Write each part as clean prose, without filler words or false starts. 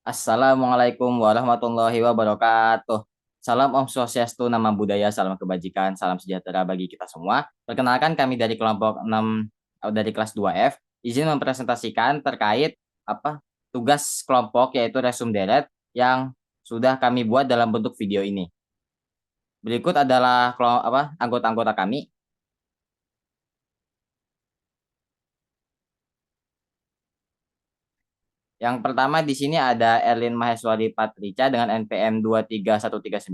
Assalamualaikum warahmatullahi wabarakatuh. Salam Om Swastiastu, nama budaya, salam kebajikan, salam sejahtera bagi kita semua. Perkenalkan kami dari kelompok 6 dari kelas 2F, izin mempresentasikan terkait apa tugas kelompok yaitu resume deret yang sudah kami buat dalam bentuk video ini. Berikut adalah anggota-anggota kami. Yang pertama di sini ada Erlin Maheswari Patrica dengan NPM 23139.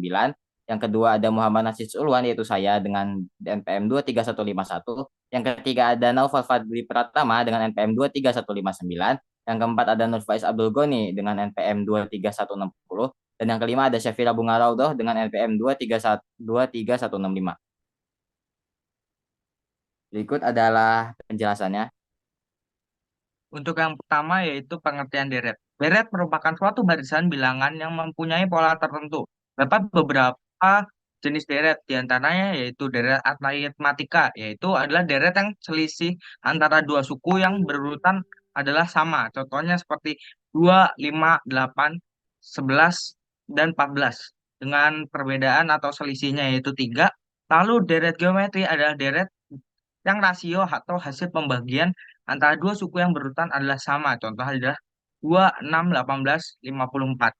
Yang kedua ada Muhammad Nasis Ulwan yaitu saya dengan NPM 23151. Yang ketiga ada Naufal Fadli Pratama dengan NPM 23159. Yang keempat ada Nurfaiz Abdul Goni dengan NPM 23160. Dan yang kelima ada Syafira Bunga Raudoh dengan NPM 23165. Berikut adalah penjelasannya. Untuk yang pertama yaitu pengertian deret. Deret merupakan suatu barisan bilangan yang mempunyai pola tertentu. Dapat beberapa jenis deret, diantaranya yaitu deret aritmatika, yaitu adalah deret yang selisih antara dua suku yang berurutan adalah sama. Contohnya seperti 2, 5, 8, 11, dan 14. Dengan perbedaan atau selisihnya yaitu 3. Lalu deret geometri adalah deret yang rasio atau hasil pembagian antara dua suku yang berurutan adalah sama. Contoh adalah 2, 6, 18, 54.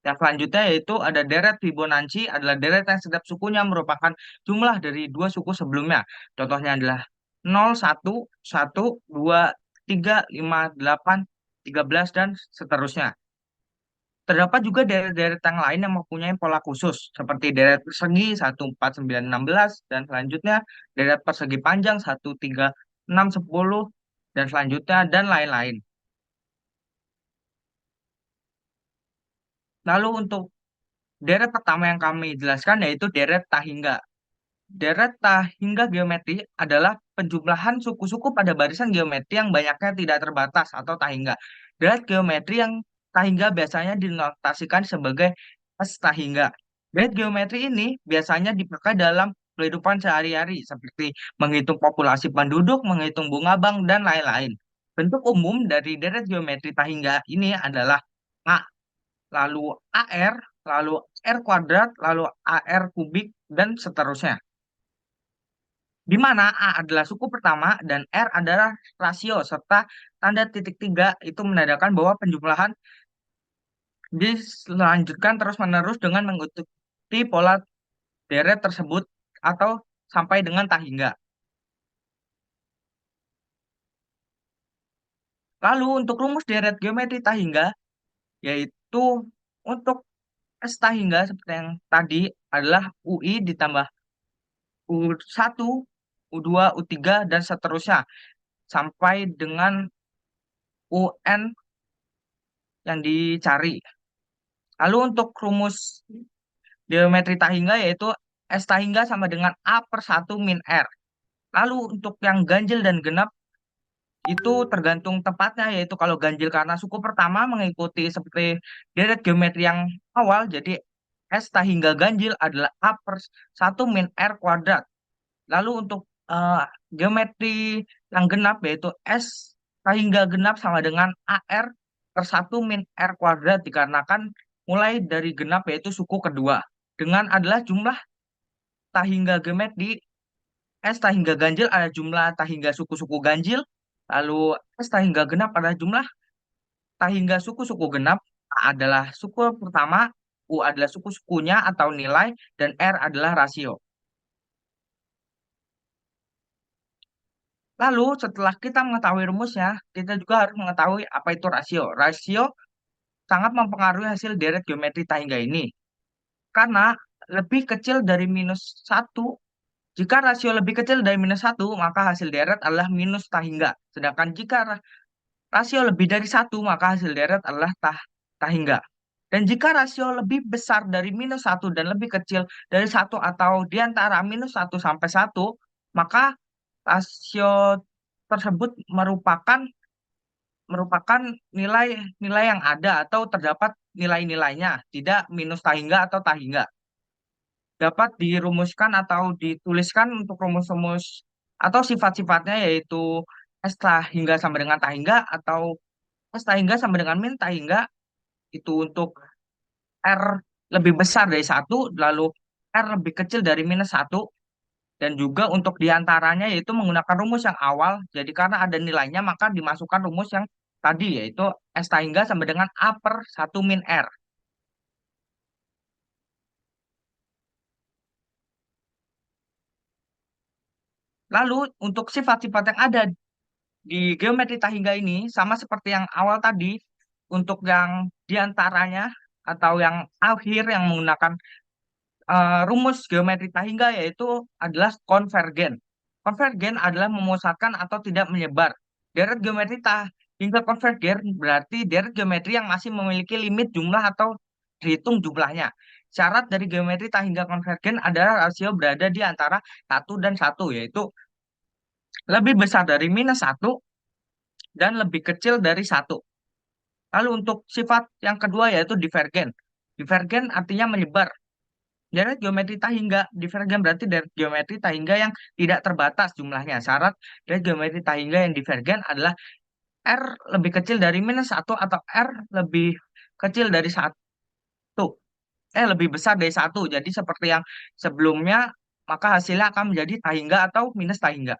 Yang selanjutnya yaitu ada deret Fibonacci adalah deret yang setiap sukunya merupakan jumlah dari dua suku sebelumnya. Contohnya adalah 0, 1, 1, 2, 3, 5, 8, 13, dan seterusnya. Terdapat juga deret-deret yang lain yang mempunyai pola khusus, seperti deret persegi 1, 4, 9, 16, dan selanjutnya deret persegi panjang 1, 3, 6, 10, dan selanjutnya, dan lain-lain. Lalu untuk deret pertama yang kami jelaskan yaitu deret Tahingga. Deret Tahingga geometri adalah penjumlahan suku-suku pada barisan geometri yang banyaknya tidak terbatas atau Tahingga. Deret geometri yang Tahingga biasanya dinotasikan sebagai S Tahingga. Deret geometri ini biasanya dipakai dalam kehidupan sehari-hari seperti menghitung populasi penduduk, menghitung bunga bank, dan lain-lain. Bentuk umum dari deret geometri Tahingga ini adalah A, lalu AR, lalu R kuadrat, lalu AR kubik, dan seterusnya. Di mana A adalah suku pertama dan R adalah rasio, serta tanda titik tiga itu menandakan bahwa penjumlahan dilanjutkan terus-menerus dengan mengikuti pola deret tersebut atau sampai dengan tahingga. Lalu untuk rumus deret geometri tahingga, yaitu untuk S tahingga seperti yang tadi adalah UI ditambah U1, U2, U3, dan seterusnya sampai dengan UN yang dicari. Lalu untuk rumus geometri tahingga yaitu S tahingga sama dengan A per 1 min R. Lalu untuk yang ganjil dan genap itu tergantung tempatnya, yaitu kalau ganjil karena suku pertama mengikuti seperti deret geometri yang awal, jadi S tahingga ganjil adalah A per 1 min R kuadrat. Lalu untuk geometri yang genap yaitu S tahingga genap sama dengan AR per 1 min R kuadrat dikarenakan mulai dari genap yaitu suku kedua. Dengan adalah jumlah tahingga geometri S tahingga ganjil ada jumlah tahingga suku-suku ganjil. Lalu S tahingga genap adalah jumlah tahingga suku-suku genap. A adalah suku pertama, U adalah suku-sukunya atau nilai, dan R adalah rasio. Lalu setelah kita mengetahui rumusnya, kita juga harus mengetahui apa itu rasio. Rasio sangat mempengaruhi hasil deret geometri tahingga ini. Karena lebih kecil dari -1, jika rasio lebih kecil dari -1, maka hasil deret adalah minus tahingga. Sedangkan jika rasio lebih dari 1, maka hasil deret adalah tahingga. Dan jika rasio lebih besar dari -1 dan lebih kecil dari 1 atau di antara -1 sampai 1, maka rasio tersebut merupakan merupakan nilai-nilai yang ada atau terdapat nilai-nilainya, tidak minus tahingga atau tahingga. Dapat dirumuskan atau dituliskan untuk rumus-rumus atau sifat-sifatnya yaitu S tahingga sama dengan tahingga atau S tahingga sama dengan min tahingga. itu untuk R lebih besar dari satu, lalu R lebih kecil dari minus satu, dan juga untuk diantaranya yaitu menggunakan rumus yang awal. Jadi karena ada nilainya maka dimasukkan rumus yang tadi yaitu S tahingga sama dengan A per satu min R. Lalu untuk sifat-sifat yang ada di geometri tahingga ini sama seperti yang awal tadi, untuk yang diantaranya atau yang akhir yang menggunakan rumus geometri Tahingga yaitu adalah konvergen. Konvergen adalah memusatkan atau tidak menyebar. Deret geometri Tahingga konvergen berarti deret geometri yang masih memiliki limit jumlah atau dihitung jumlahnya. Syarat dari geometri Tahingga konvergen adalah rasio berada di antara satu dan satu, yaitu lebih besar dari minus satu dan lebih kecil dari satu. Lalu untuk sifat yang kedua yaitu divergen. Divergen artinya menyebar. Deret geometri Tahingga divergen berarti deret geometri Tahingga yang tidak terbatas jumlahnya. Syarat deret geometri Tahingga yang divergen adalah R lebih kecil dari minus satu atau R lebih kecil dari satu. Lebih besar dari satu. Jadi seperti yang sebelumnya, maka hasilnya akan menjadi Tahingga atau minus Tahingga.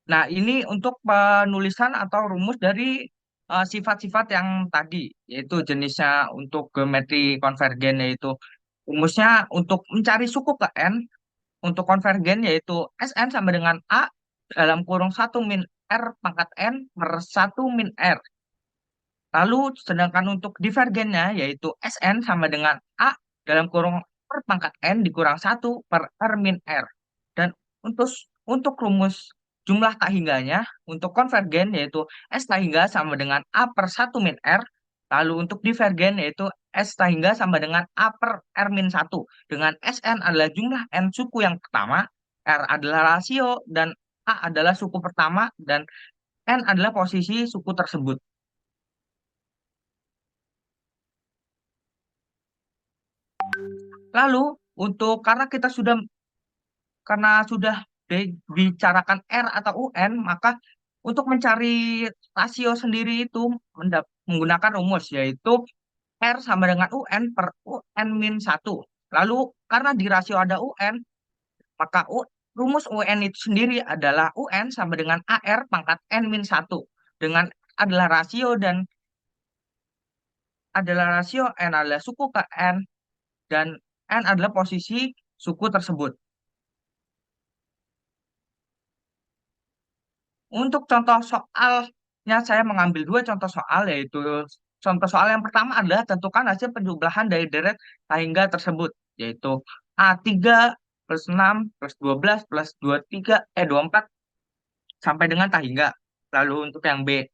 Nah, ini untuk penulisan atau rumus dari sifat-sifat yang tadi, yaitu jenisnya untuk geometri konvergen, yaitu rumusnya untuk mencari suku ke N, untuk konvergen yaitu Sn sama dengan A dalam kurung satu min R pangkat N per satu min R. Lalu sedangkan untuk divergennya yaitu Sn sama dengan A dalam kurung R pangkat N dikurang satu per R min R. Dan untuk untuk rumus jumlah tahingganya untuk konvergen yaitu S tahingga sama dengan A per satu min R. Lalu untuk divergen yaitu S tahingga sama dengan A per R min satu. Dengan Sn adalah jumlah N suku yang pertama, R adalah rasio, dan A adalah suku pertama, dan N adalah posisi suku tersebut. Lalu untuk karena sudah dibicarakan R atau UN, maka untuk mencari rasio sendiri itu menggunakan rumus yaitu R sama dengan UN per UN min satu. Lalu karena di rasio ada UN, maka rumus UN itu sendiri adalah UN sama dengan AR pangkat N min satu. Dengan adalah rasio dan adalah rasio N adalah suku ke N, dan N adalah posisi suku tersebut. Untuk contoh soalnya saya mengambil dua contoh soal, yaitu contoh soal yang pertama adalah tentukan hasil penjumlahan dari deret Tahingga tersebut, yaitu A3 plus 6 plus 12 plus 23 24 sampai dengan Tahingga. Lalu untuk yang B,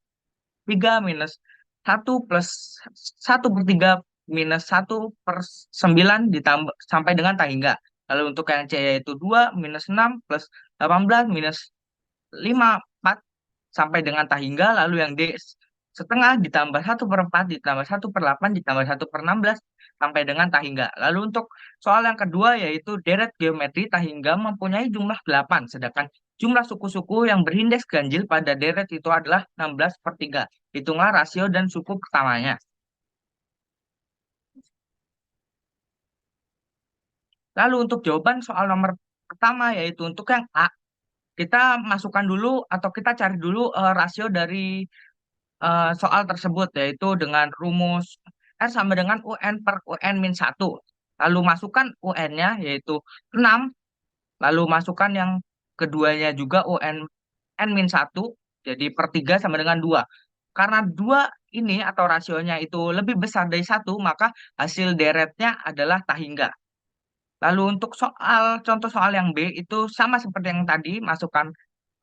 3 minus 1 plus 1/3 minus 1/9 ditambah sampai dengan Tahingga. Lalu untuk yang C yaitu 2 minus 6 plus 18 minus 5 4 sampai dengan Tahingga. Lalu yang D setengah ditambah 1/4 ditambah 1/8 ditambah 1/16 sampai dengan Tahingga. Lalu untuk soal yang kedua yaitu deret geometri Tahingga mempunyai jumlah 8, sedangkan jumlah suku-suku yang berindeks ganjil pada deret itu adalah 16/3. Hitunglah rasio dan suku pertamanya. Lalu untuk jawaban soal nomor pertama yaitu untuk yang A, kita masukkan dulu atau kita cari dulu rasio dari soal tersebut, yaitu dengan rumus R sama dengan UN per UN min satu. Lalu masukkan UN-nya yaitu 6, lalu masukkan yang keduanya juga UN N min satu, jadi per 3 sama dengan 2. Karena 2 ini atau rasionya itu lebih besar dari satu, maka hasil deretnya adalah Tahingga. Lalu untuk contoh soal yang B itu sama seperti yang tadi, masukkan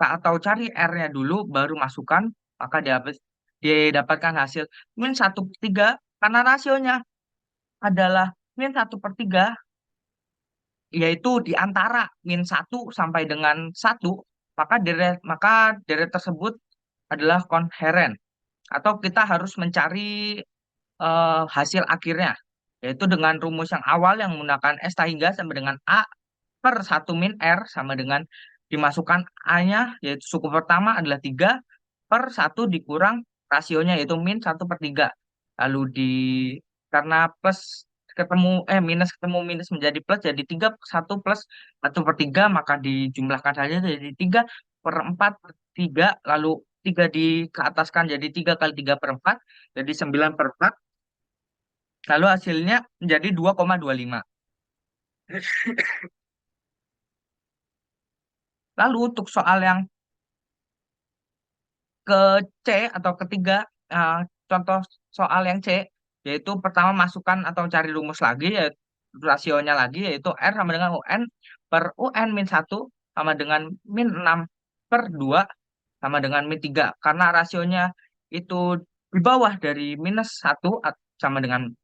atau cari R-nya dulu, baru masukkan, maka didapatkan hasil min 1/3, karena rasionya adalah min 1/3, yaitu di antara min satu sampai dengan satu, maka deret tersebut adalah konheren, atau kita harus mencari hasil akhirnya, yaitu dengan rumus yang awal yang menggunakan S tahingga sama dengan A per satu min R sama dengan dimasukkan A-nya, yaitu suku pertama adalah 3/1 dikurang rasionya, yaitu min 1/3. Lalu karena plus ketemu, minus ketemu minus menjadi plus, jadi 3/1 plus 1/3, maka dijumlahkan saja jadi 3/4/3, lalu 3 keataskan jadi 3 kali 3/4, jadi 9/4, lalu hasilnya menjadi 2,25. Lalu untuk soal yang ke C atau ketiga, eh, contoh soal yang C, yaitu pertama masukkan atau cari rumus lagi, yaitu rasionya lagi, yaitu R sama dengan UN per UN min 1 sama dengan min 6/2 sama dengan min 3. Karena rasionya itu di bawah dari -1 sama dengan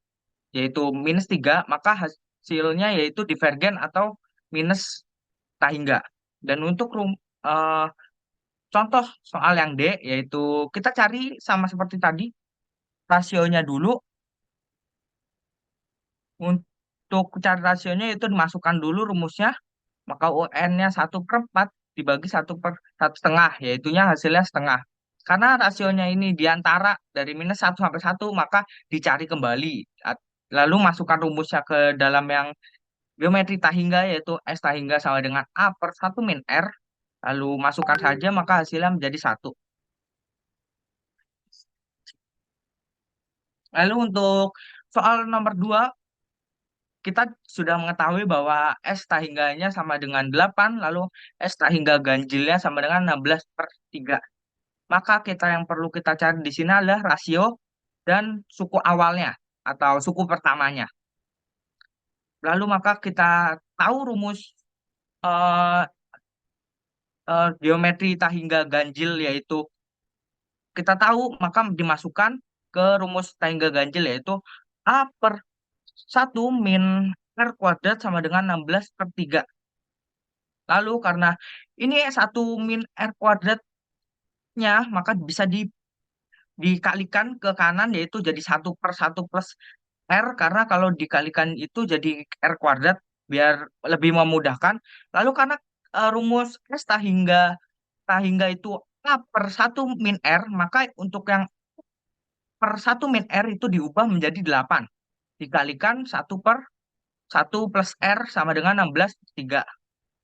yaitu -3, maka hasilnya yaitu divergen atau minus tahingga. Dan untuk eh, contoh soal yang D, yaitu kita cari sama seperti tadi, rasionya dulu. Untuk cari rasionya itu dimasukkan dulu rumusnya, maka UN-nya 1/4 dibagi 1/1/2, yaitunya hasilnya setengah. Karena rasionya ini diantara dari -1 sampai 1, maka dicari kembali. Lalu masukkan rumusnya ke dalam yang geometri tahingga, yaitu S tahingga sama dengan A/1 min R. Lalu masukkan saja, maka hasilnya menjadi 1. Lalu untuk soal nomor 2, kita sudah mengetahui bahwa S tahingganya sama dengan 8, lalu S tahingga ganjilnya sama dengan 16/3. Maka yang perlu kita cari di sini adalah rasio dan suku awalnya atau suku pertamanya. Lalu maka kita tahu rumus eh, geometri tahingga ganjil, yaitu kita tahu maka dimasukkan ke rumus tahingga ganjil, yaitu A/1 min R kuadrat sama dengan 16/3. Lalu karena ini 1 min R kuadratnya, maka bisa dikalikan ke kanan, yaitu jadi 1/1 plus R, karena kalau dikalikan itu jadi R kuadrat biar lebih memudahkan. Lalu karena rumus S tahingga itu A/1 min R, maka untuk yang per 1 min R itu diubah menjadi 8. Dikalikan 1/1 plus R sama dengan 16/3.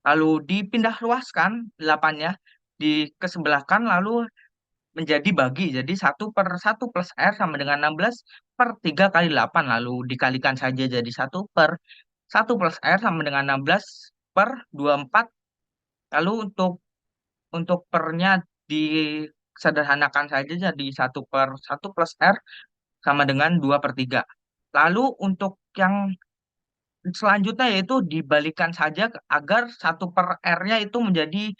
Lalu dipindah luaskan 8-nya di kesebelahkan, lalu menjadi bagi. Jadi 1/1 plus R sama dengan 16/3 kali 8. Lalu dikalikan saja jadi 1/1 plus R sama dengan 16/24. Lalu untuk pernya disederhanakan saja jadi 1/1 plus R sama dengan 2/3. Lalu untuk yang selanjutnya yaitu dibalikan saja agar 1/R-nya itu menjadi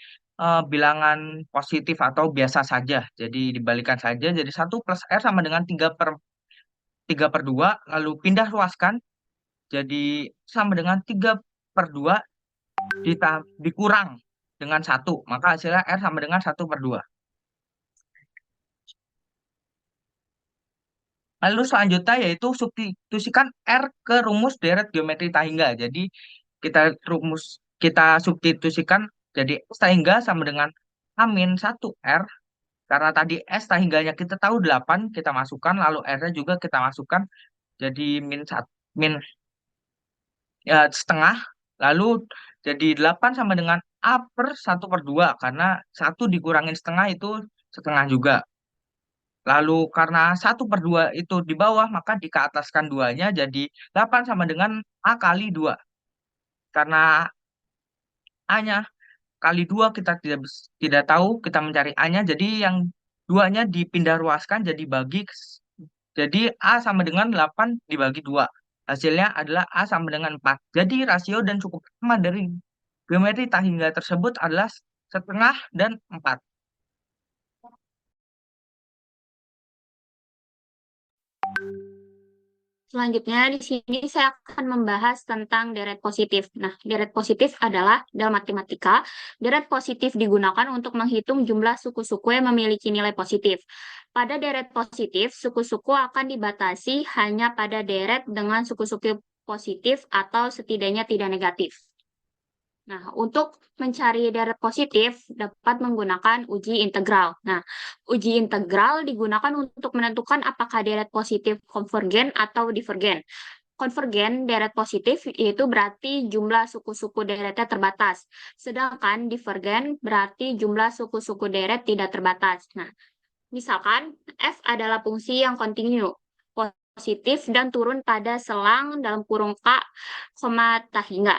bilangan positif atau biasa saja. Jadi dibalikan saja jadi 1 plus R sama dengan 3/2, lalu pindah luaskan jadi sama dengan 3/2 dikurang dengan 1, maka hasilnya R sama dengan 1/2. Lalu selanjutnya yaitu substitusikan R ke rumus deret geometri tahingga. Jadi kita substitusikan jadi S tahingga sama dengan A-1 R. Karena tadi S tahingganya kita tahu 8, kita masukkan, lalu R-nya juga kita masukkan jadi min ya, setengah. Lalu jadi 8 sama dengan A/1/2, karena 1 dikurangin setengah itu setengah juga. Lalu karena 1/2 itu di bawah, maka dikeataskan 2-nya jadi 8 sama dengan A kali 2. Karena A-nya kali 2 kita tidak tahu, kita mencari A-nya, jadi yang 2-nya dipindah ruaskan jadi bagi. Jadi A sama dengan 8 dibagi 2. Hasilnya adalah A sama dengan 4. Jadi rasio dan suku pertama dari geometri tahingga tersebut adalah setengah dan 4. Selanjutnya, di sini saya akan membahas tentang deret positif. Nah, deret positif adalah dalam matematika, deret positif digunakan untuk menghitung jumlah suku-suku yang memiliki nilai positif. Pada deret positif, suku-suku akan dibatasi hanya pada deret dengan suku-suku positif atau setidaknya tidak negatif. Nah, untuk mencari deret positif dapat menggunakan uji integral. Nah, uji integral digunakan untuk menentukan apakah deret positif konvergen atau divergen. Konvergen deret positif yaitu berarti jumlah suku-suku deretnya terbatas. Sedangkan divergen berarti jumlah suku-suku deret tidak terbatas. Nah, misalkan F adalah fungsi yang kontinu, positif dan turun pada selang dalam kurung K, tak hingga.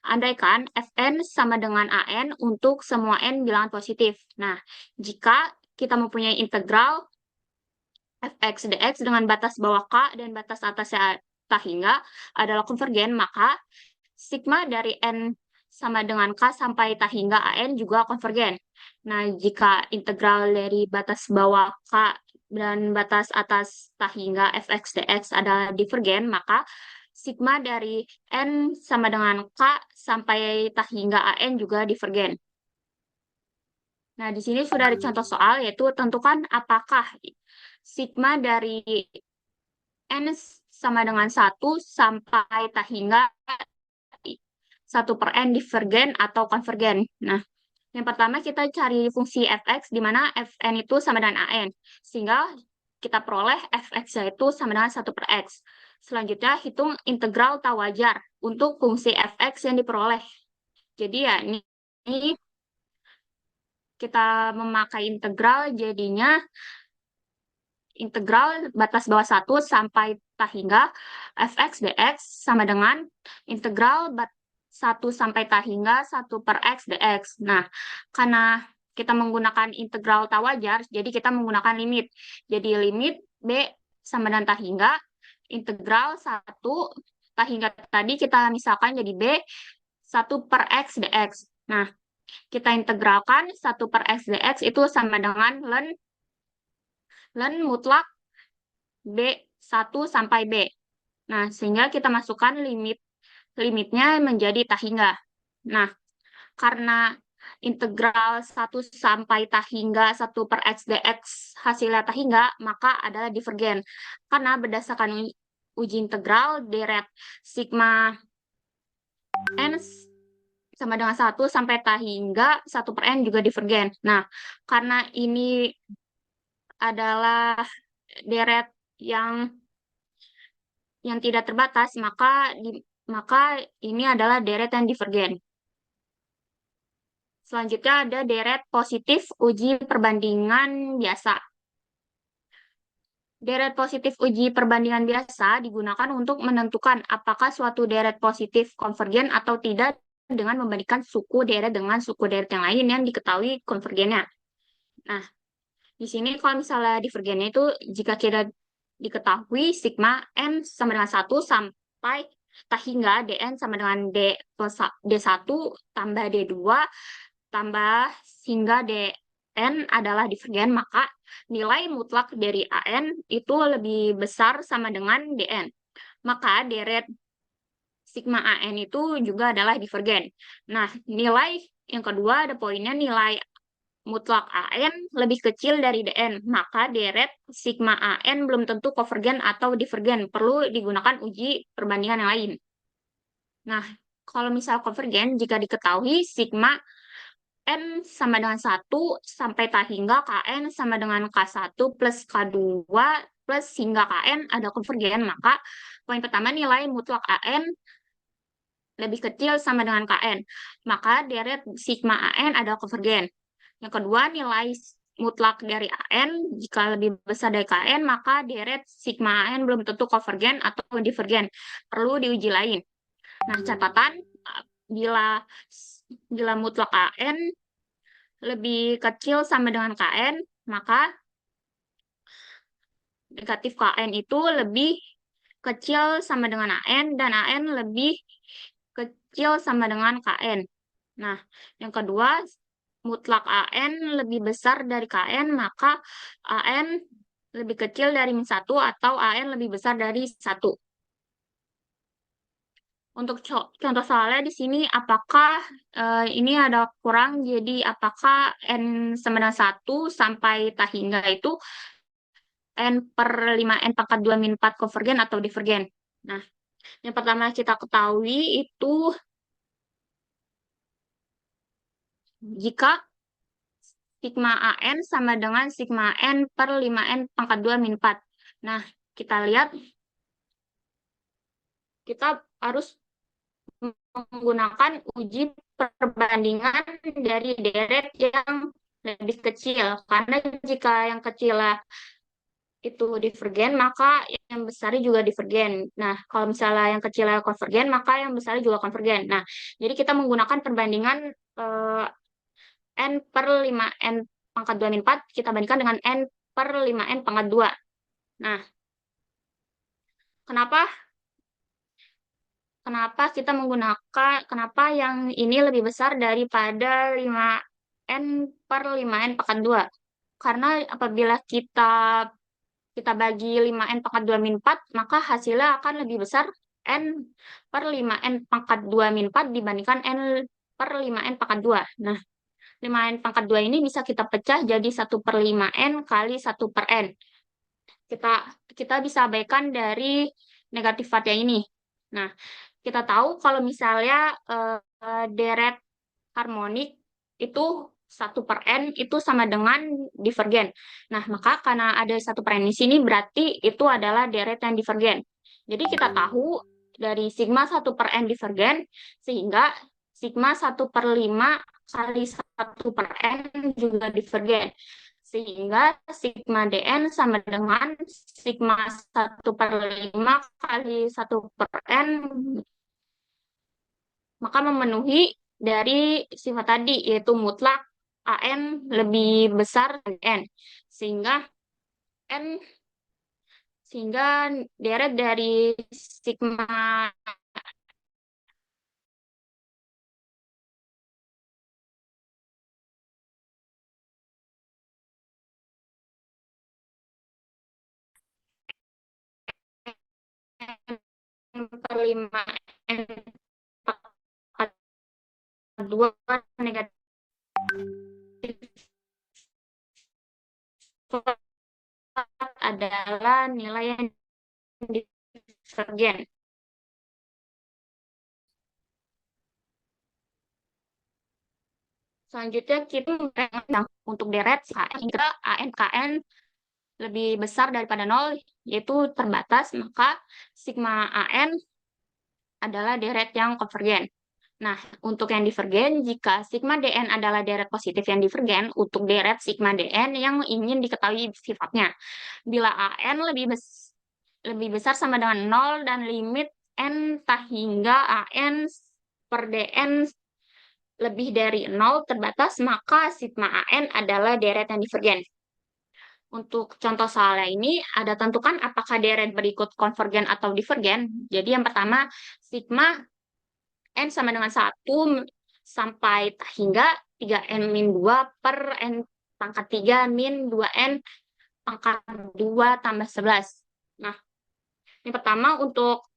Andaikan Fn sama dengan An untuk semua n bilangan positif. Nah, jika kita mempunyai integral fx dx dengan batas bawah K dan batas atasnya tak hingga adalah konvergen, maka sigma dari n sama dengan K sampai tak hingga An juga konvergen. Nah, jika integral dari batas bawah K dan batas atas tak hingga fx dx adalah divergen, maka sigma dari N sama dengan K sampai tak hingga AN juga divergen. Nah, di sini sudah ada contoh soal, yaitu tentukan apakah sigma dari N sama dengan 1 sampai tak hingga 1 per N divergen atau konvergen. Nah, yang pertama kita cari fungsi fx, di mana fn itu sama dengan an. Sehingga kita peroleh fx yaitu sama dengan 1 per x. Selanjutnya, hitung integral tak wajar untuk fungsi fx yang diperoleh. Jadi ya, ini kita memakai integral, jadinya integral batas bawah 1 sampai tak hingga fx dx sama dengan integral 1 sampai tak hingga 1 per x dx. Nah, karena kita menggunakan integral tak wajar, jadi kita menggunakan limit. Jadi limit b sama dengan tak hingga, integral 1 tak hingga tadi kita misalkan jadi b 1 per x dx. Nah, kita integralkan 1 per x dx itu sama dengan ln mutlak B1 sampai B. Nah, sehingga kita masukkan limitnya menjadi tak hingga. Nah, karena integral 1 sampai tak hingga 1 per x dx hasilnya tak hingga, maka adalah divergen. Karena berdasarkan uji integral, deret sigma n sama dengan 1 sampai tak hingga 1 per n juga divergen. Nah, karena ini adalah deret yang tidak terbatas, maka ini adalah deret yang divergen. Selanjutnya ada deret positif uji perbandingan biasa. Deret positif uji perbandingan biasa digunakan untuk menentukan apakah suatu deret positif konvergen atau tidak dengan membandingkan suku deret dengan suku deret yang lain yang diketahui konvergennya. Nah, di sini kalau misalnya divergennya itu jika kita diketahui sigma n sama dengan 1 sampai tak hingga dn sama dengan d1 tambah d2 tambah hingga dn adalah divergen, maka nilai mutlak dari an itu lebih besar sama dengan dn. Maka deret sigma an itu juga adalah divergen. Nah, nilai yang kedua ada poinnya, nilai mutlak AN lebih kecil dari DN, maka deret sigma AN belum tentu konvergen atau divergen, perlu digunakan uji perbandingan yang lain. Nah, kalau misal konvergen, jika diketahui sigma N sama dengan 1 sampai tak hingga KN sama dengan K1 plus K2 plus hingga KN ada konvergen, maka poin pertama nilai mutlak AN lebih kecil sama dengan KN, maka deret sigma AN ada konvergen. Yang kedua, nilai mutlak dari AN jika lebih besar dari KN, maka deret sigma AN belum tentu konvergen atau divergen. Perlu diuji lain. Nah, catatan, bila mutlak AN lebih kecil sama dengan KN, maka negatif KN itu lebih kecil sama dengan AN, dan AN lebih kecil sama dengan KN. Nah, yang kedua, mutlak AN lebih besar dari KN, maka AN lebih kecil dari min 1 atau AN lebih besar dari 1. Untuk contoh soalnya di sini, apakah ini ada kurang, jadi apakah N sama dengan 1 sampai tak hingga itu N per 5N pangkat 2 min 4 konvergen atau divergen. Nah, yang pertama kita ketahui itu Jika sigma AN sama dengan sigma N per 5N pangkat 2 min 4. Nah, kita lihat, kita harus menggunakan uji perbandingan dari deret yang lebih kecil. Karena jika yang kecil itu divergen, maka yang besarnya juga divergen. Nah, kalau misalnya yang kecilnya konvergen, maka yang besarnya juga konvergen. Nah, jadi kita menggunakan perbandingan N per 5N pangkat 2 min 4, kita bandingkan dengan N per 5N pangkat 2. Nah, kenapa kenapa yang ini lebih besar daripada 5N per 5N pangkat 2? Karena apabila kita bagi 5N pangkat 2 min 4, maka hasilnya akan lebih besar N per 5N pangkat 2 min 4 dibandingkan N per 5N pangkat 2. Nah, 5N pangkat 2 ini bisa kita pecah jadi 1 per 5N kali 1 per N. Kita bisa abaikan dari negatif vatnya ini. Nah, kita tahu kalau misalnya deret harmonik itu 1 per N itu sama dengan divergen. Nah, maka karena ada 1 per N di sini berarti itu adalah deret yang divergen. Jadi kita tahu dari sigma 1 per N divergen, sehingga sigma 1 per 5 kali 1 per N juga divergen. Sehingga sigma DN sama dengan sigma 1 per 5 kali 1 per N, maka memenuhi dari sifat tadi, yaitu mutlak AN lebih besar dari N. N sehingga deret dari sigma N per 5 N pangkat 2 negatif adalah nilai yang divergen. Selanjutnya kita untuk deret jika AN KN lebih besar daripada 0, yaitu terbatas, maka sigma AN adalah deret yang konvergen. Nah, untuk yang divergen, jika sigma DN adalah deret positif yang divergen, untuk deret sigma DN yang ingin diketahui sifatnya. Bila AN lebih besar sama dengan 0 dan limit N tak hingga AN per DN lebih dari 0 terbatas, maka sigma AN adalah deret yang divergen. Untuk contoh soalnya ini, ada tentukan apakah deret berikut konvergen atau divergen. Jadi yang pertama, sigma N sama dengan 1 sampai hingga 3N-2 per N pangkat 3 min 2N pangkat 2 tambah 11. Nah, yang pertama untuk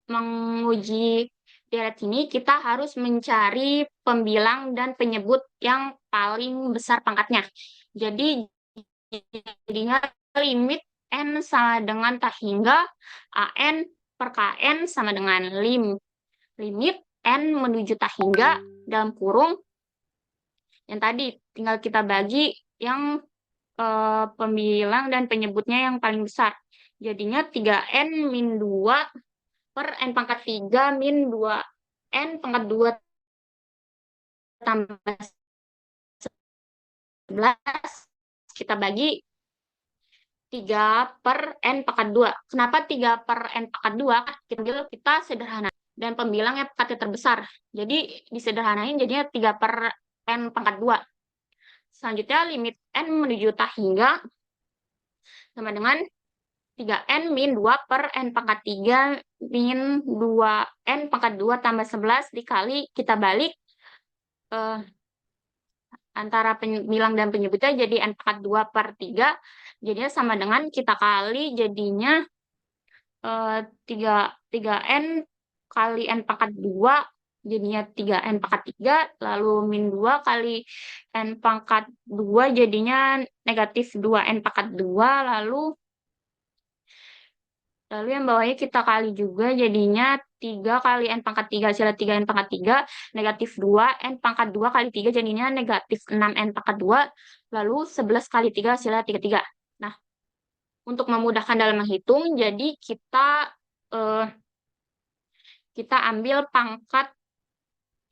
menguji deret ini, kita harus mencari pembilang dan penyebut yang paling besar pangkatnya. Jadinya limit N sama dengan tak hingga AN per KN sama dengan limit N menuju tak hingga dalam kurung yang tadi tinggal kita bagi yang pembilang dan penyebutnya yang paling besar. Jadinya 3N min 2 per N pangkat 3 min 2N pangkat 2 tambah 11, kita bagi 3 per N pangkat 2. Kenapa 3 per N pangkat 2? Kita sederhana. Dan pembilangnya pangkatnya terbesar. Jadi disederhanain jadinya 3 per N pangkat 2. Selanjutnya limit N menuju tak hingga sama dengan 3N min 2 per N pangkat 3 min 2N pangkat 2 tambah 11 dikali kita balik antara pembilang dan penyebutnya jadi N pangkat 2 per 3. Jadinya sama dengan kita kali jadinya 3N kali N pangkat 2 jadinya 3N pangkat 3, lalu min 2 kali N pangkat 2 jadinya negatif 2N pangkat 2, lalu Lalu yang bawahnya kita kali juga, jadinya 3 kali N pangkat 3, hasilnya 3 N pangkat 3, negatif 2, N pangkat 2 kali 3, jadinya negatif 6 N pangkat 2, lalu 11 kali 3, hasilnya 33. Nah, untuk memudahkan dalam menghitung, jadi eh, kita ambil pangkat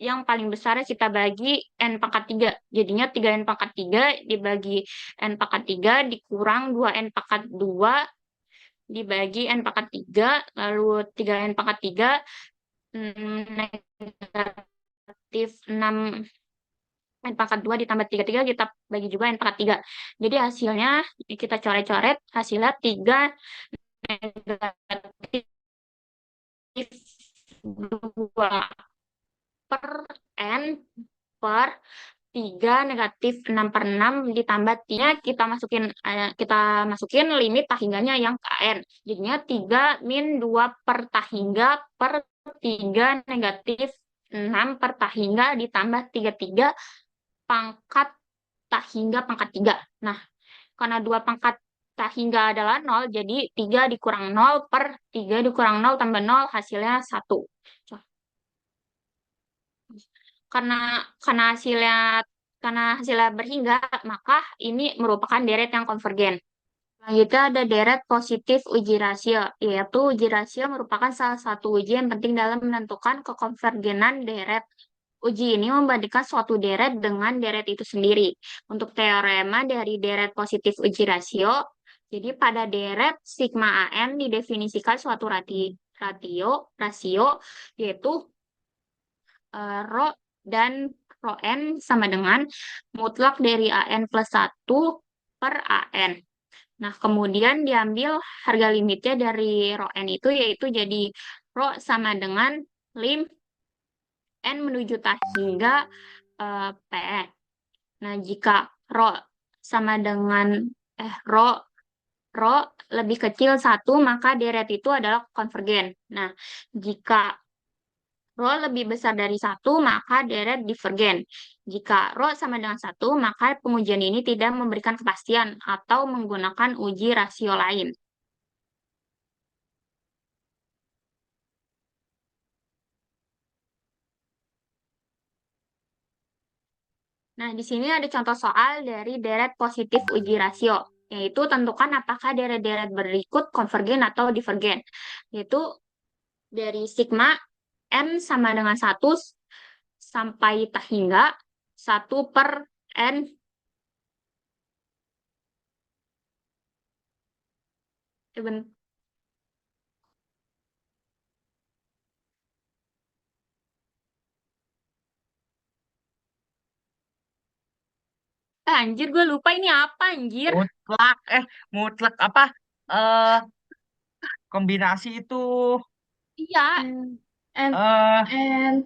yang paling besar kita bagi N pangkat 3. Jadinya 3N pangkat 3 dibagi N pangkat 3 dikurang 2N pangkat 2 dibagi N pangkat 3, lalu 3N pangkat 3 negatif 6 N pangkat 2 ditambah 33 kita bagi juga N pangkat 3. Jadi hasilnya kita coret-coret, hasilnya 3 negatif 2 per N per 3 negatif 6 per 6 ditambah 3 kita masukin limit tahingganya yang ke N. Jadinya 3 min 2 per tahingga per 3 negatif 6 per tahingga ditambah 33 pangkat tahingga pangkat 3. Nah, karena 2 pangkat tahingga adalah 0, jadi 3 dikurang 0 per 3 dikurang 0 tambah 0 hasilnya 1. Karena karena hasilnya karena hasilnya berhingga, maka ini merupakan deret yang konvergen. Selanjutnya ada deret positif uji rasio, yaitu uji rasio merupakan salah satu uji yang penting dalam menentukan kekonvergenan deret. Uji ini membandingkan suatu deret dengan deret itu sendiri. Untuk teorema dari deret positif uji rasio, jadi pada deret sigma AN didefinisikan suatu rasio, yaitu rho dan rho n sama dengan mutlak dari AN plus 1 per AN. Nah, kemudian diambil harga limitnya dari rho n itu, yaitu jadi rho sama dengan lim n menuju hingga P. Nah, jika rho sama dengan rho rho lebih kecil 1, maka deret itu adalah konvergen. Nah, jika rho lebih besar dari 1, maka deret divergen. Jika rho sama dengan 1, maka pengujian ini tidak memberikan kepastian atau menggunakan uji rasio lain. Nah, di sini ada contoh soal dari deret positif uji rasio, yaitu tentukan apakah deret-deret berikut konvergen atau divergen, yaitu dari sigma n sama dengan 1 sampai hingga 1 per n anjir, gue lupa ini apa, anjir. Mutlak apa? Eh kombinasi itu Iya, and eh and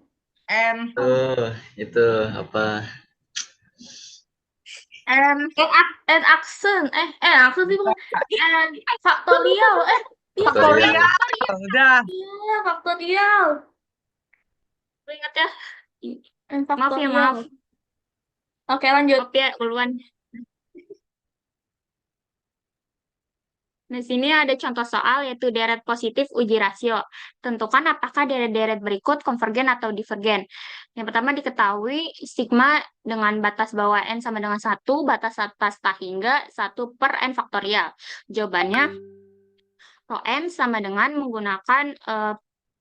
n Itu apa? n and accent accent sih bukan and faktorial faktorial. Udah. iya faktorial. Gue ingat ya. Maaf ya, maaf. Oke, lanjut. Maaf ya, duluan. Di sini ada contoh soal yaitu deret positif uji rasio. Tentukan apakah deret-deret berikut konvergen atau divergen. Yang pertama diketahui sigma dengan batas bawah n sama dengan 1, batas atas hingga 1 per n faktorial. Jawabannya rho n sama dengan menggunakan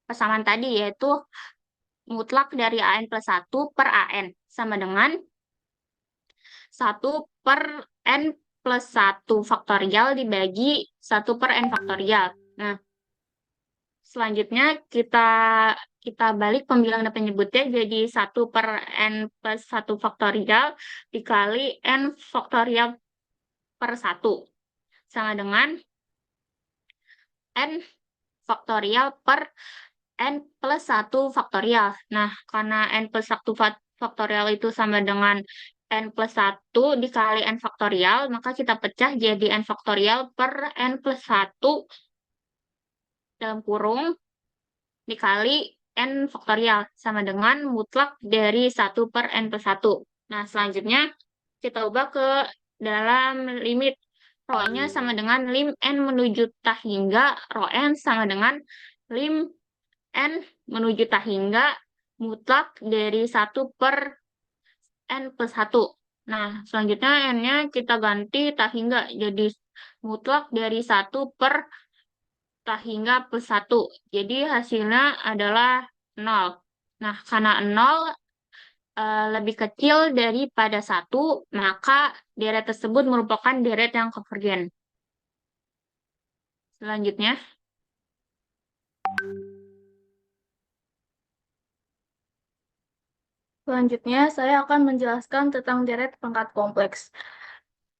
persamaan tadi, yaitu mutlak dari AN plus 1 per AN sama dengan 1 per N plus 1 faktorial dibagi 1 per N faktorial. Nah, selanjutnya kita balik pembilang dan penyebutnya jadi 1 per N plus 1 faktorial dikali N faktorial per 1 sama dengan N faktorial per N plus 1 faktorial. Nah, karena N plus 1 faktorial itu sama dengan N plus 1 dikali N faktorial, maka kita pecah jadi N faktorial per N plus 1 dalam kurung dikali N faktorial sama dengan mutlak dari 1 per N plus 1. Nah, selanjutnya kita ubah ke dalam limit Rho-nya sama dengan lim n menuju tah hingga, rho n sama dengan lim n menuju tah hingga mutlak dari 1 per n plus 1. Nah, selanjutnya n-nya kita ganti tah hingga jadi mutlak dari 1 per tah hingga plus 1. Jadi hasilnya adalah 0. Nah, karena 0 lebih kecil daripada 1, maka deret tersebut merupakan deret yang konvergen. Selanjutnya, saya akan menjelaskan tentang deret pangkat kompleks.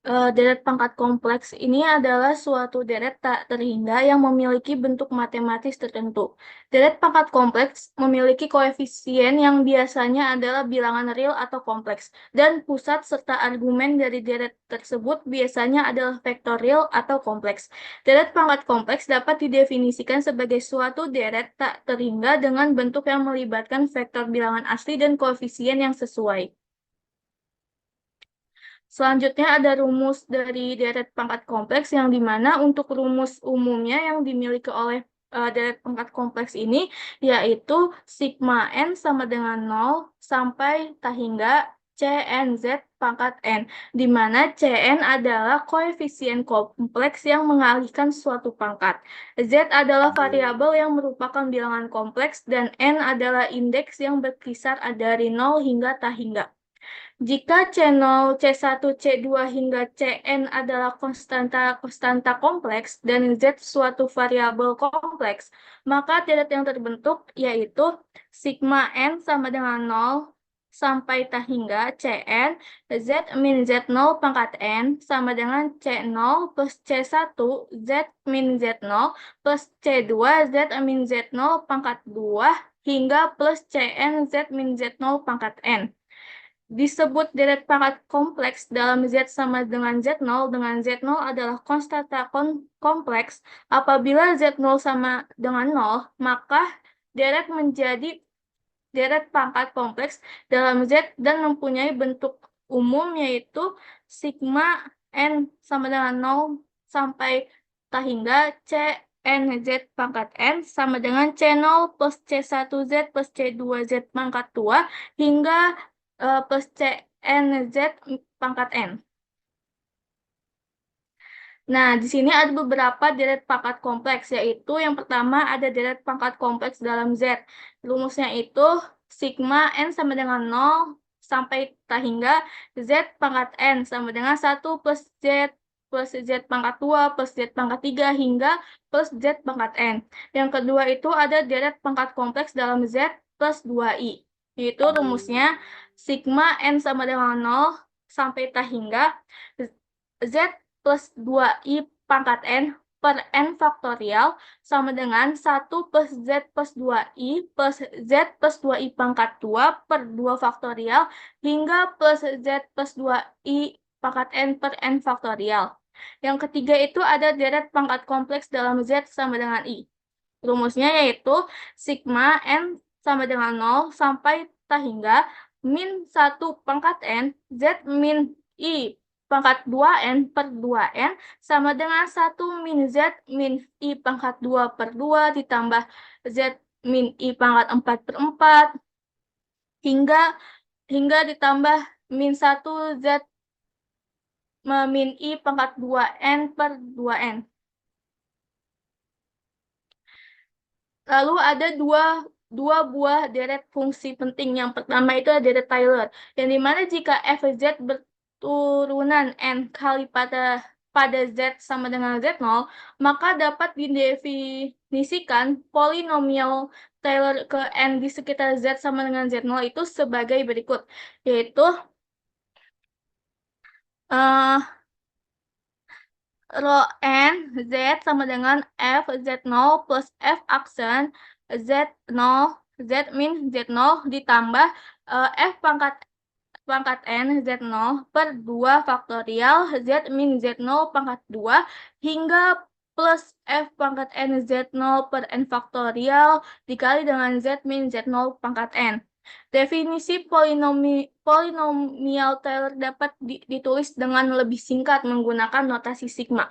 Deret pangkat kompleks ini adalah suatu deret tak terhingga yang memiliki bentuk matematis tertentu. Deret pangkat kompleks memiliki koefisien yang biasanya adalah bilangan real atau kompleks, dan pusat serta argumen dari deret tersebut biasanya adalah vektor real atau kompleks. Deret pangkat kompleks dapat didefinisikan sebagai suatu deret tak terhingga dengan bentuk yang melibatkan vektor bilangan asli dan koefisien yang sesuai. Selanjutnya ada rumus dari deret pangkat kompleks yang dimana untuk rumus umumnya yang dimiliki oleh deret pangkat kompleks ini yaitu sigma n sama dengan 0 sampai tah hingga CNZ pangkat n, di mana Cn adalah koefisien kompleks yang mengalihkan suatu pangkat. Z adalah variabel yang merupakan bilangan kompleks dan n adalah indeks yang berkisar dari 0 hingga tah hingga. Jika C0, C1, C2 hingga Cn adalah konstanta kompleks dan Z suatu variabel kompleks, maka deret yang terbentuk yaitu sigma n sama dengan 0 sampai tah hingga Cn Z min Z0 pangkat n sama dengan C0 plus C1 Z min Z0 plus C2 Z min Z0 pangkat 2 hingga plus Cn Z min Z0 pangkat n. Disebut deret pangkat kompleks dalam Z sama dengan Z0 dengan Z0 adalah konstanta kompleks. Apabila Z0 sama dengan 0, maka deret menjadi deret pangkat kompleks dalam Z dan mempunyai bentuk umum yaitu sigma n sama dengan 0 sampai tah hingga CNZ pangkat n sama dengan C0 plus C1Z plus C2Z pangkat 2 hingga plus CNZ pangkat n. Nah, di sini ada beberapa deret pangkat kompleks, yaitu yang pertama ada deret pangkat kompleks dalam Z. Rumusnya itu sigma n sama dengan 0 sampai tah hingga Z pangkat n sama dengan 1 plus Z pangkat 2 plus Z pangkat 3 hingga plus Z pangkat n. Yang kedua itu ada deret pangkat kompleks dalam Z plus 2i. Yaitu rumusnya sigma n sama dengan 0 sampai tah hingga Z plus 2i pangkat n per n faktorial sama dengan 1 plus Z plus 2i plus Z plus 2i pangkat 2 per 2 faktorial hingga plus Z plus 2i pangkat n per n faktorial. Yang ketiga itu ada deret pangkat kompleks dalam Z sama dengan i. Rumusnya yaitu sigma n sama dengan 0 sampai tah hingga min 1 pangkat n Z min i pangkat 2n per 2n sama dengan 1 min Z min i pangkat 2 per 2 ditambah Z min i pangkat 4 per 4 hingga ditambah min 1 Z min i pangkat 2n per 2n. Lalu ada dua buah deret fungsi penting. Yang pertama itu ada deret Taylor, yang dimana jika fz berturunan n kali pada z sama dengan z0, maka dapat didefinisikan polinomial Taylor ke n di sekitar z sama dengan z0 itu sebagai berikut, yaitu rho n z sama dengan f z0 plus f aksen z0 z min z0 ditambah f pangkat n z0 per 2 faktorial z min z0 pangkat 2 hingga plus f pangkat n z0 per n faktorial dikali dengan z min z0 pangkat n. Definisi polinomial Taylor dapat ditulis dengan lebih singkat menggunakan notasi sigma.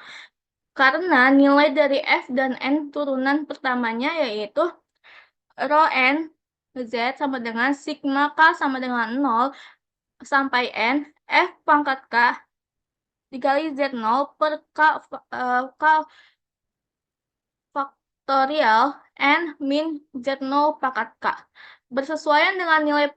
Karena nilai dari f dan n turunan pertamanya yaitu rho n z sama dengan sigma k sama dengan 0 sampai n f pangkat k dikali z0 per k faktorial n min z0 pangkat k. Bersesuaian dengan nilai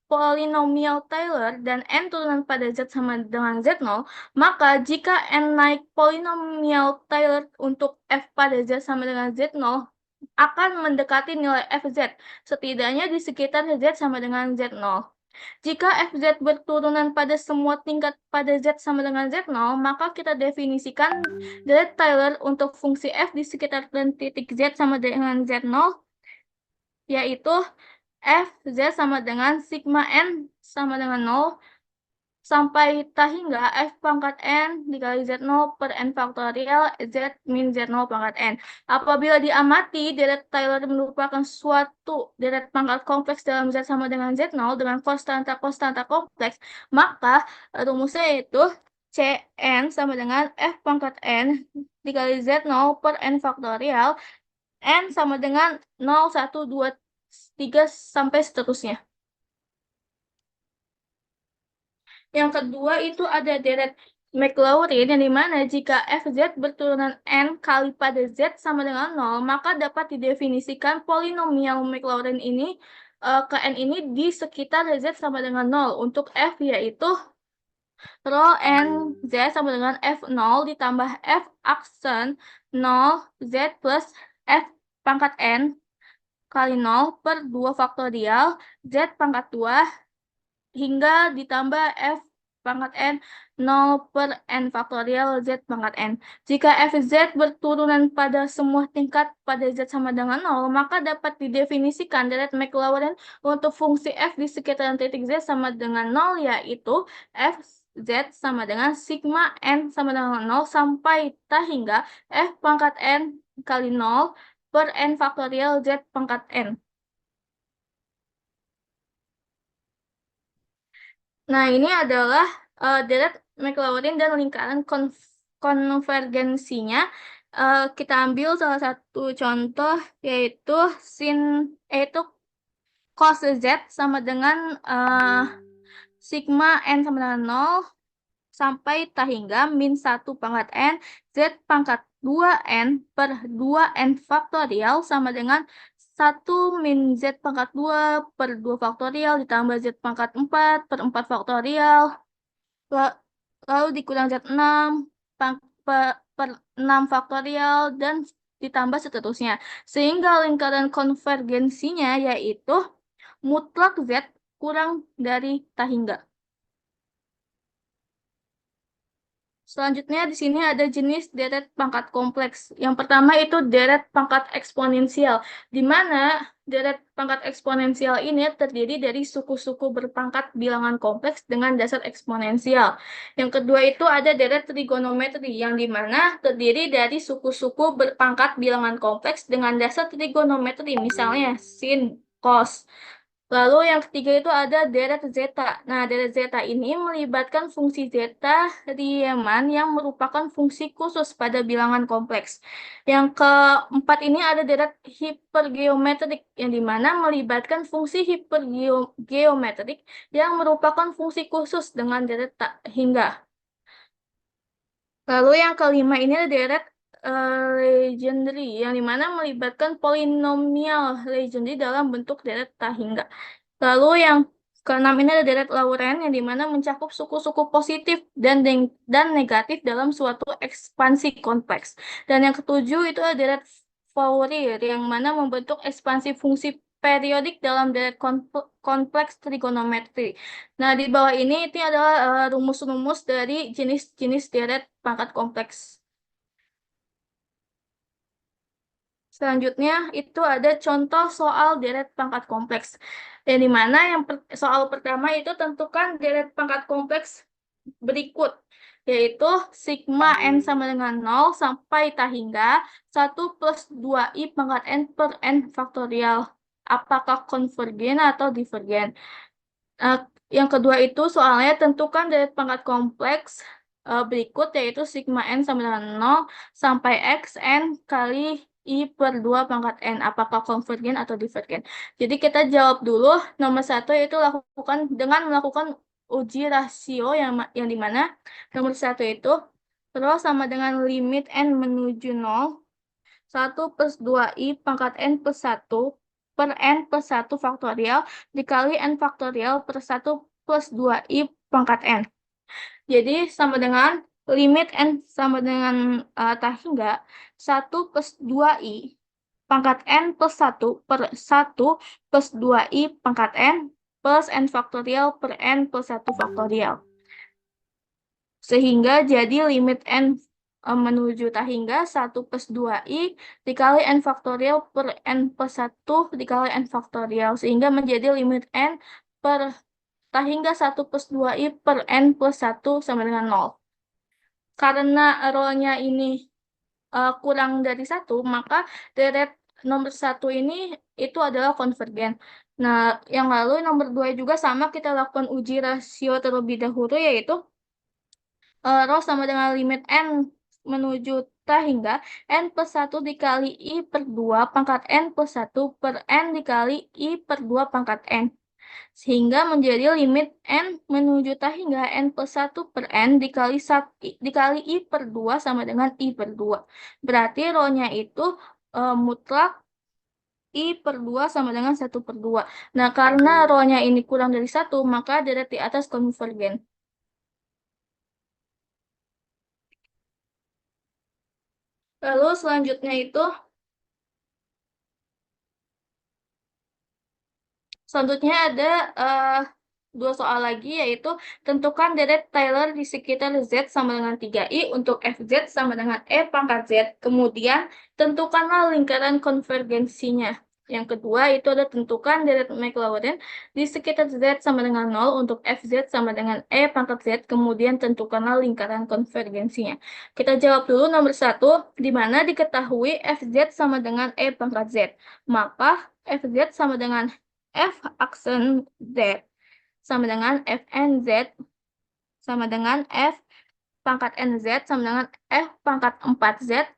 polinomial Taylor dan n turunan pada z sama dengan z0, maka jika n naik polinomial Taylor untuk f pada z sama dengan z0 akan mendekati nilai fz, setidaknya di sekitar z sama dengan z0. Jika fz berturunan pada semua tingkat pada z sama dengan z0, maka kita definisikan deret Taylor untuk fungsi f di sekitar titik z sama dengan z0, yaitu fz sama dengan sigma n sama dengan 0 sampai tak hingga f pangkat n dikali z0 per n faktorial z min z0 pangkat n. Apabila diamati, deret Taylor merupakan suatu deret pangkat kompleks dalam z sama dengan z0 dengan konstanta kompleks, maka rumusnya yaitu Cn sama dengan f pangkat n dikali z0 per n faktorial n sama dengan 0, 1, 2, 3 sampai seterusnya. Yang kedua itu ada deret Maclaurin yang dimana jika fz berturunan n kali pada z sama dengan 0, maka dapat didefinisikan polinomial Maclaurin ini ke n ini di sekitar z sama dengan 0 untuk f yaitu rho n z sama dengan f0 ditambah f aksen 0 z plus f pangkat n kali 0 per 2 faktorial z pangkat 2 hingga ditambah f pangkat n 0 per n faktorial z pangkat n. Jika fz berturunan pada semua tingkat pada z sama dengan 0, maka dapat didefinisikan deret Maclaurin untuk fungsi f di sekitaran titik z sama dengan 0, yaitu fz sama dengan sigma n sama dengan 0 sampai tak hingga f pangkat n kali 0 per n faktorial z pangkat n. Nah, ini adalah deret Maclaurin dan lingkaran konvergensinya. Kita ambil salah satu contoh yaitu cos z sama dengan sigma n sama dengan 0 sampai tak hingga min 1 pangkat n z pangkat 2n per 2n faktorial sama dengan 1 min z pangkat 2 per 2 faktorial ditambah z pangkat 4 per 4 faktorial lalu dikurang z6 per 6 faktorial dan ditambah seterusnya. Sehingga lingkaran konvergensinya yaitu mutlak z kurang dari tak hingga. Selanjutnya di sini ada jenis deret pangkat kompleks. Yang pertama itu deret pangkat eksponensial, di mana deret pangkat eksponensial ini terdiri dari suku-suku berpangkat bilangan kompleks dengan dasar eksponensial. Yang kedua itu ada deret trigonometri, yang di mana terdiri dari suku-suku berpangkat bilangan kompleks dengan dasar trigonometri, misalnya sin, cos. Lalu yang ketiga itu ada deret zeta. Nah, deret zeta ini melibatkan fungsi zeta Riemann yang merupakan fungsi khusus pada bilangan kompleks. Yang keempat ini ada deret hipergeometrik, yang dimana melibatkan fungsi hipergeometrik yang merupakan fungsi khusus dengan deret tak hingga. Lalu yang kelima ini ada deret Legendre, yang dimana melibatkan polinomial Legendre dalam bentuk deret tak hingga. Lalu yang keenam ini ada deret Laurent, yang dimana mencakup suku-suku positif dan negatif dalam suatu ekspansi kompleks. Dan yang ketujuh itu ada deret Fourier, yang mana membentuk ekspansi fungsi periodik dalam deret kompleks trigonometri. Nah, di bawah ini itu adalah rumus-rumus dari jenis-jenis deret pangkat kompleks. Selanjutnya itu ada contoh soal deret pangkat kompleks. Yang dimana soal pertama itu tentukan deret pangkat kompleks berikut, yaitu sigma n sama dengan 0 sampai tak hingga 1 plus 2i pangkat n per n faktorial. apakah konvergen atau divergen. Yang kedua itu soalnya tentukan deret pangkat kompleks berikut, yaitu sigma n sama dengan 0 sampai x n kali I per 2 pangkat n. Apakah konvergen atau divergen? Jadi kita jawab dulu nomor 1, yaitu lakukan dengan melakukan uji rasio yang dimana nomor 1 itu terus sama dengan limit n menuju 0, 1 plus 2i pangkat n plus 1 per n plus 1 faktorial dikali n faktorial per 1 plus 2i pangkat n. Jadi sama dengan limit n sama dengan hingga 1 plus 2i pangkat n plus 1 per 1 plus 2i pangkat n plus n faktorial per n plus 1 faktorial. Sehingga jadi limit n menuju hingga 1 plus 2i dikali n faktorial per n plus 1 dikali n faktorial. Sehingga menjadi limit n per hingga 1 plus 2i per n plus 1 sama dengan 0. Karena rho-nya ini kurang dari 1, maka deret nomor 1 ini itu adalah konvergen. Nah, yang lalu nomor 2 juga sama, kita lakukan uji rasio terlebih dahulu, yaitu rho sama dengan limit n menuju hingga n plus 1 dikali i per 2 pangkat n plus 1 per n dikali i per 2 pangkat n. Sehingga menjadi limit n menuju hingga n plus 1 per n dikali i per 2 sama dengan i per 2. Berarti rho-nya itu mutlak i per 2 sama dengan 1 per 2. Nah, karena rho-nya ini kurang dari 1, maka deret di atas konvergen. Lalu selanjutnya itu ada dua soal lagi, yaitu tentukan deret Taylor di sekitar Z sama dengan 3i untuk Fz sama dengan E pangkat Z. Kemudian tentukanlah lingkaran konvergensinya. Yang kedua itu ada tentukan deret Maclaurin di sekitar Z sama dengan 0 untuk Fz sama dengan E pangkat Z. Kemudian tentukanlah lingkaran konvergensinya. Kita jawab dulu nomor 1, di mana diketahui Fz sama dengan E pangkat Z. Maka Fz sama dengan F aksen Z sama dengan Fnz sama dengan F pangkat NZ sama dengan F pangkat 4Z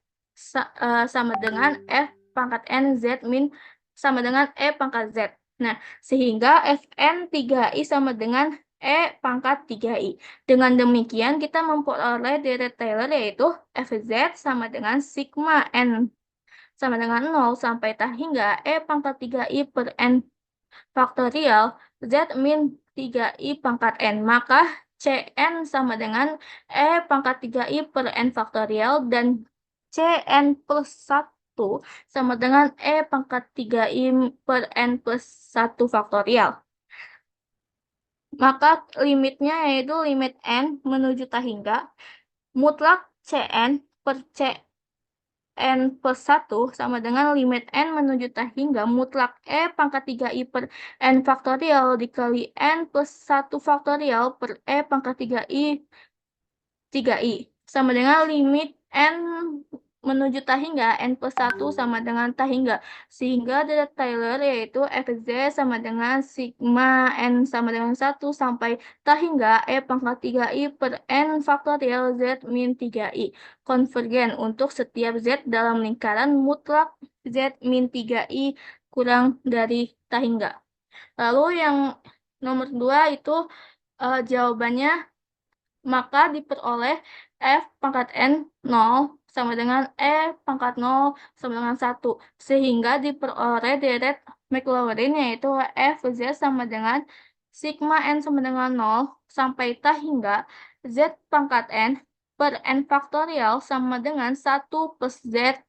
sama dengan F pangkat NZ min sama dengan E pangkat Z. Nah, sehingga Fn 3i sama dengan E pangkat 3i. Dengan demikian kita memperoleh deret Taylor, yaitu Fz sama dengan sigma n sama dengan 0 sampai hingga E pangkat 3i per n faktorial Z min 3i pangkat n. Maka Cn sama dengan E pangkat 3i per n faktorial dan Cn plus 1 sama dengan E pangkat 3i per n plus 1 faktorial. Maka limitnya yaitu limit n menuju hingga mutlak Cn per Cn plus 1 sama dengan limit n menuju hingga mutlak E pangkat 3i per n faktorial dikali n plus 1 faktorial per E pangkat 3i sama dengan limit n menuju hingga n plus 1 sama dengan hingga. Sehingga deret Taylor yaitu Fz sama dengan sigma n sama dengan 1 sampai hingga E pangkat 3i per n faktorial Z min 3i. Konvergen untuk setiap Z dalam lingkaran mutlak Z min 3i kurang dari hingga. Lalu yang nomor 2 itu jawabannya, maka diperoleh F pangkat N 0 sama dengan E pangkat 0 sama dengan 1. Sehingga diperoleh deret Maclaurin yaitu Fz sama dengan sigma N sama dengan 0 sampai hingga Z pangkat N per N faktorial sama dengan 1 plus Z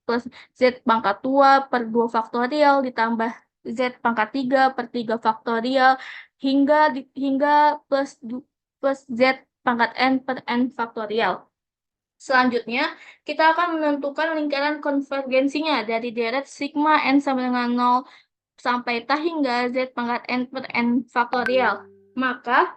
pangkat 2 per 2 faktorial ditambah Z pangkat 3 per 3 faktorial hingga plus Z pangkat n per n faktorial. Selanjutnya, kita akan menentukan lingkaran konvergensinya dari deret sigma n sama dengan 0 sampai hingga Z pangkat n per n faktorial. Maka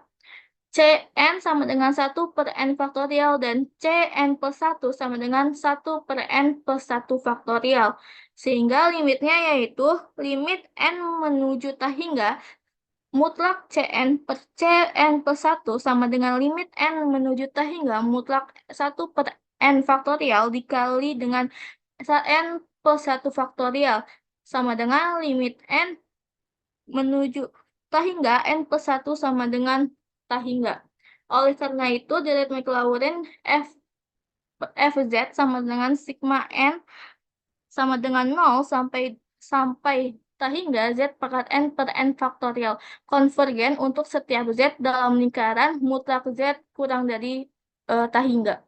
Cn sama dengan 1 per n faktorial dan Cn plus 1 sama dengan 1 per n plus 1 faktorial. Sehingga limitnya yaitu limit n menuju tak hingga mutlak Cn per Cn plus 1 sama dengan limit n menuju tak hingga mutlak 1 per n faktorial dikali dengan n plus 1 faktorial sama dengan limit n menuju tak hingga n plus 1 sama dengan tak hingga. Oleh karena itu, deret Maclaurin Fz sama dengan sigma n sama dengan 0 sampai tak hingga z pangkat n per n faktorial konvergen untuk setiap z dalam lingkaran mutlak z kurang dari tak hingga.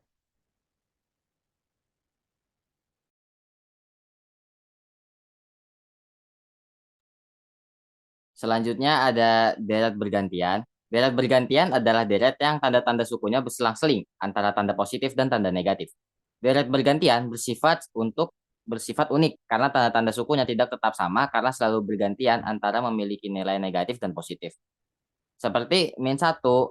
Selanjutnya ada deret bergantian. Deret bergantian adalah deret yang tanda-tanda sukunya berselang-seling antara tanda positif dan tanda negatif. Deret bergantian bersifat unik karena tanda-tanda sukunya tidak tetap sama karena selalu bergantian antara memiliki nilai negatif dan positif. Seperti min 1, 2,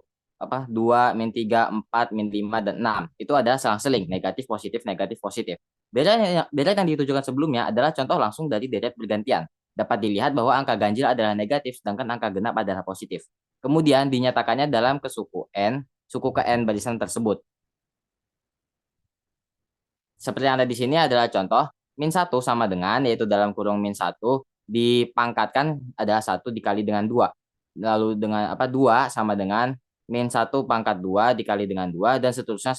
min 3, 4, min 5, dan 6. Itu ada selang-seling, negatif, positif, negatif, positif. Deret yang ditujukan sebelumnya adalah contoh langsung dari deret bergantian. Dapat dilihat bahwa angka ganjil adalah negatif, sedangkan angka genap adalah positif. Kemudian dinyatakannya dalam suku ke n barisan tersebut. Seperti yang ada di sini adalah contoh, min 1 sama dengan, yaitu dalam kurung min 1, dipangkatkan adalah 1 dikali dengan 2. Lalu dengan 2 sama dengan min 1 pangkat 2 dikali dengan 2, dan seterusnya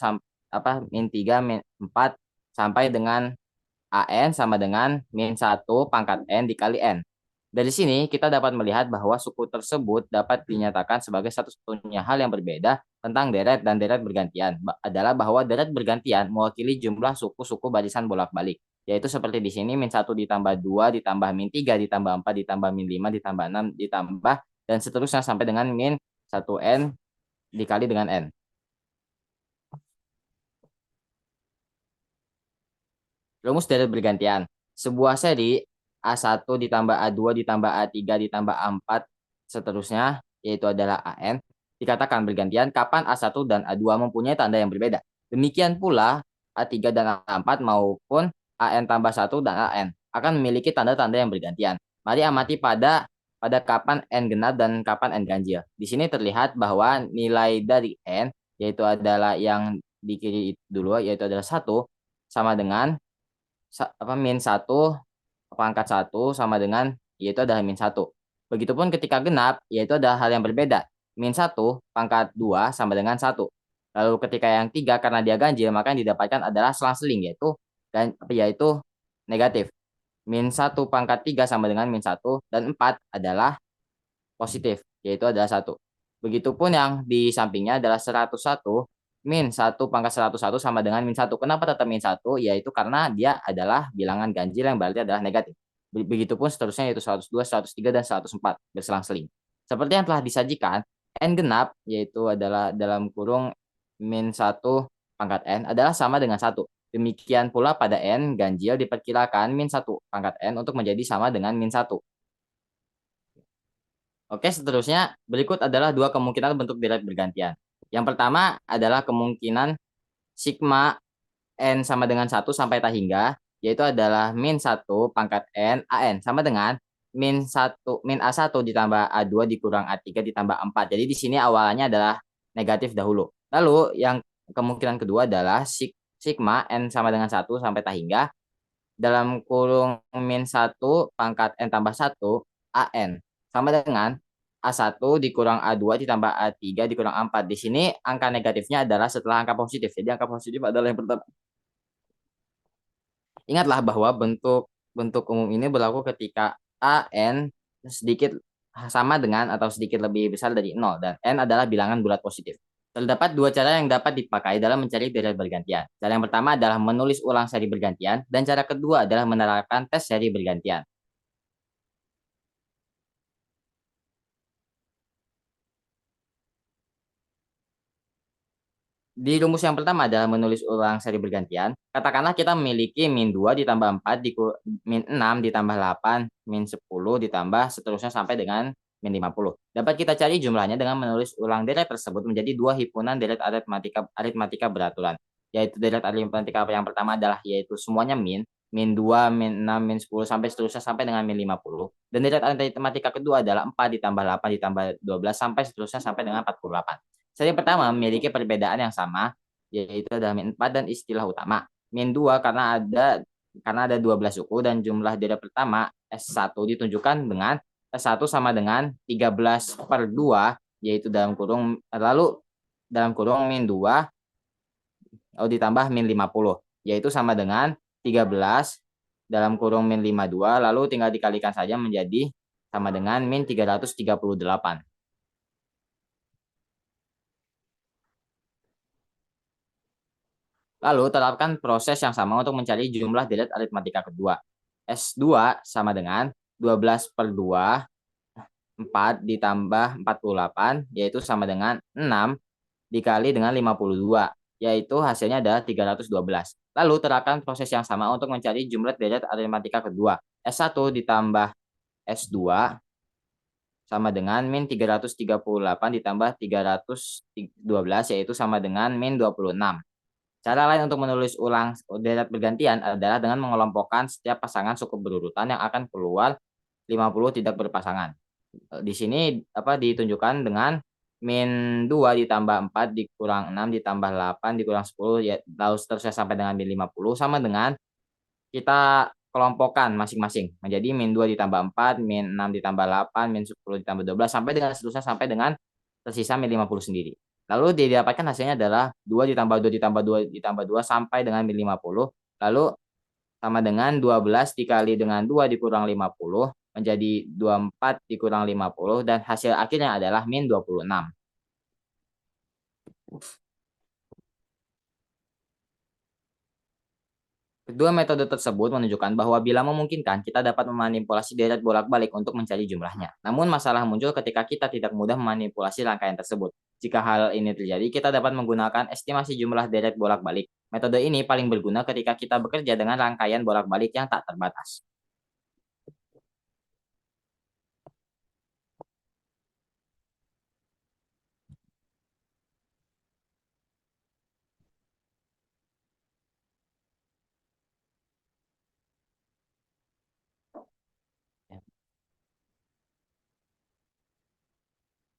min 3, min 4, sampai dengan an sama dengan min 1 pangkat n dikali n. Dari sini kita dapat melihat bahwa suku tersebut dapat dinyatakan sebagai satu-satunya hal yang berbeda tentang deret dan deret bergantian adalah bahwa deret bergantian mewakili jumlah suku-suku barisan bolak-balik, yaitu seperti di sini min 1 ditambah 2 ditambah min 3 ditambah 4 ditambah min 5 ditambah 6 ditambah dan seterusnya sampai dengan min 1n dikali dengan n. Rumus deret bergantian. Sebuah seri A1 ditambah A2 ditambah A3 ditambah A4 seterusnya, yaitu adalah AN, dikatakan bergantian kapan A1 dan A2 mempunyai tanda yang berbeda. Demikian pula A3 dan A4 maupun AN tambah 1 dan AN akan memiliki tanda-tanda yang bergantian. Mari amati pada kapan N genap dan kapan N ganjil. Di sini terlihat bahwa nilai dari N, yaitu adalah yang di kiri dulu, yaitu adalah 1, sama dengan min 1 pangkat 1 sama dengan yaitu adalah min 1. Begitupun ketika genap, yaitu adalah hal yang berbeda. Min 1 pangkat 2 sama dengan 1. Lalu ketika yang 3 karena dia ganjil, maka yang didapatkan adalah selang-seling, yaitu negatif. Min 1 pangkat 3 sama dengan min 1, dan 4 adalah positif, yaitu adalah 1. Begitupun yang di sampingnya adalah 101 min 1 pangkat 101 sama dengan min 1. Kenapa tetap min 1? Yaitu karena dia adalah bilangan ganjil yang berarti adalah negatif. Begitupun seterusnya yaitu 102, 103, dan 104 berselang-seling. Seperti yang telah disajikan, n genap yaitu adalah dalam kurung min 1 pangkat n adalah sama dengan 1. Demikian pula pada n ganjil diperkirakan min 1 pangkat n untuk menjadi sama dengan min 1. Oke, seterusnya berikut adalah dua kemungkinan bentuk deret bergantian. Yang pertama adalah kemungkinan sigma n sama dengan 1 sampai tak hingga, yaitu adalah min 1 pangkat n an sama dengan min A1 ditambah A2 dikurang A3 ditambah 4. Jadi di sini awalnya adalah negatif dahulu. Lalu yang kemungkinan kedua adalah sigma n sama dengan 1 sampai tak hingga dalam kurung min 1 pangkat n tambah 1 an sama dengan A1 dikurang A2 ditambah A3 dikurang A4. Di sini angka negatifnya adalah setelah angka positif. Jadi angka positif adalah yang pertama. Ingatlah bahwa bentuk umum ini berlaku ketika AN sedikit sama dengan atau sedikit lebih besar dari 0 dan N adalah bilangan bulat positif. Terdapat dua cara yang dapat dipakai dalam mencari deret bergantian. Cara yang pertama adalah menulis ulang seri bergantian dan cara kedua adalah menerapkan tes seri bergantian. Di rumus yang pertama adalah menulis ulang seri bergantian. Katakanlah kita memiliki min 2 ditambah 4, min 6 ditambah 8, min 10 ditambah seterusnya sampai dengan min 50. Dapat kita cari jumlahnya dengan menulis ulang deret tersebut menjadi dua himpunan deret aritmatika beraturan. Yaitu deret aritmatika yang pertama adalah yaitu semuanya min 2, min 6, min 10, sampai seterusnya sampai dengan min 50. Dan deret aritmatika kedua adalah 4 ditambah 8 ditambah 12 sampai seterusnya sampai dengan 48. Seri pertama memiliki perbedaan yang sama, yaitu adalah min 4 dan istilah utama. Min 2 karena ada 12 suku dan jumlah deret pertama S1 ditunjukkan dengan S1 sama dengan 13/2, yaitu dalam kurung min 2 ditambah min 50, yaitu sama dengan 13 dalam kurung min 52, lalu tinggal dikalikan saja menjadi sama dengan min 338. Lalu terapkan proses yang sama untuk mencari jumlah deret aritmatika kedua. S2 sama dengan 12/2, 4 ditambah 48, yaitu sama dengan 6 dikali dengan 52, yaitu hasilnya adalah 312. Lalu terapkan proses yang sama untuk mencari jumlah deret aritmatika kedua. S1 ditambah S2 sama dengan min 338 ditambah 312, yaitu sama dengan min 26. Cara lain untuk menulis ulang deret bergantian adalah dengan mengelompokkan setiap pasangan suku berurutan yang akan keluar 50 tidak berpasangan. Di sini ditunjukkan dengan min 2 ditambah 4 dikurang 6 ditambah 8 dikurang 10, ya, lalu seterusnya sampai dengan min 50 sama dengan kita kelompokkan masing-masing menjadi min 2 ditambah 4, min 6 ditambah 8, min 10 ditambah 12 sampai dengan seterusnya sampai dengan tersisa min 50 sendiri. Lalu didapatkan hasilnya adalah 2 ditambah 2 ditambah 2 ditambah 2 sampai dengan min 50. Lalu sama dengan 12 dikali dengan 2 dikurang 50 menjadi 24 dikurang 50 dan hasil akhirnya adalah min 26. Kedua metode tersebut menunjukkan bahwa bila memungkinkan, kita dapat memanipulasi deret bolak-balik untuk mencari jumlahnya. Namun masalah muncul ketika kita tidak mudah memanipulasi rangkaian tersebut. Jika hal ini terjadi, kita dapat menggunakan estimasi jumlah deret bolak-balik. Metode ini paling berguna ketika kita bekerja dengan rangkaian bolak-balik yang tak terbatas.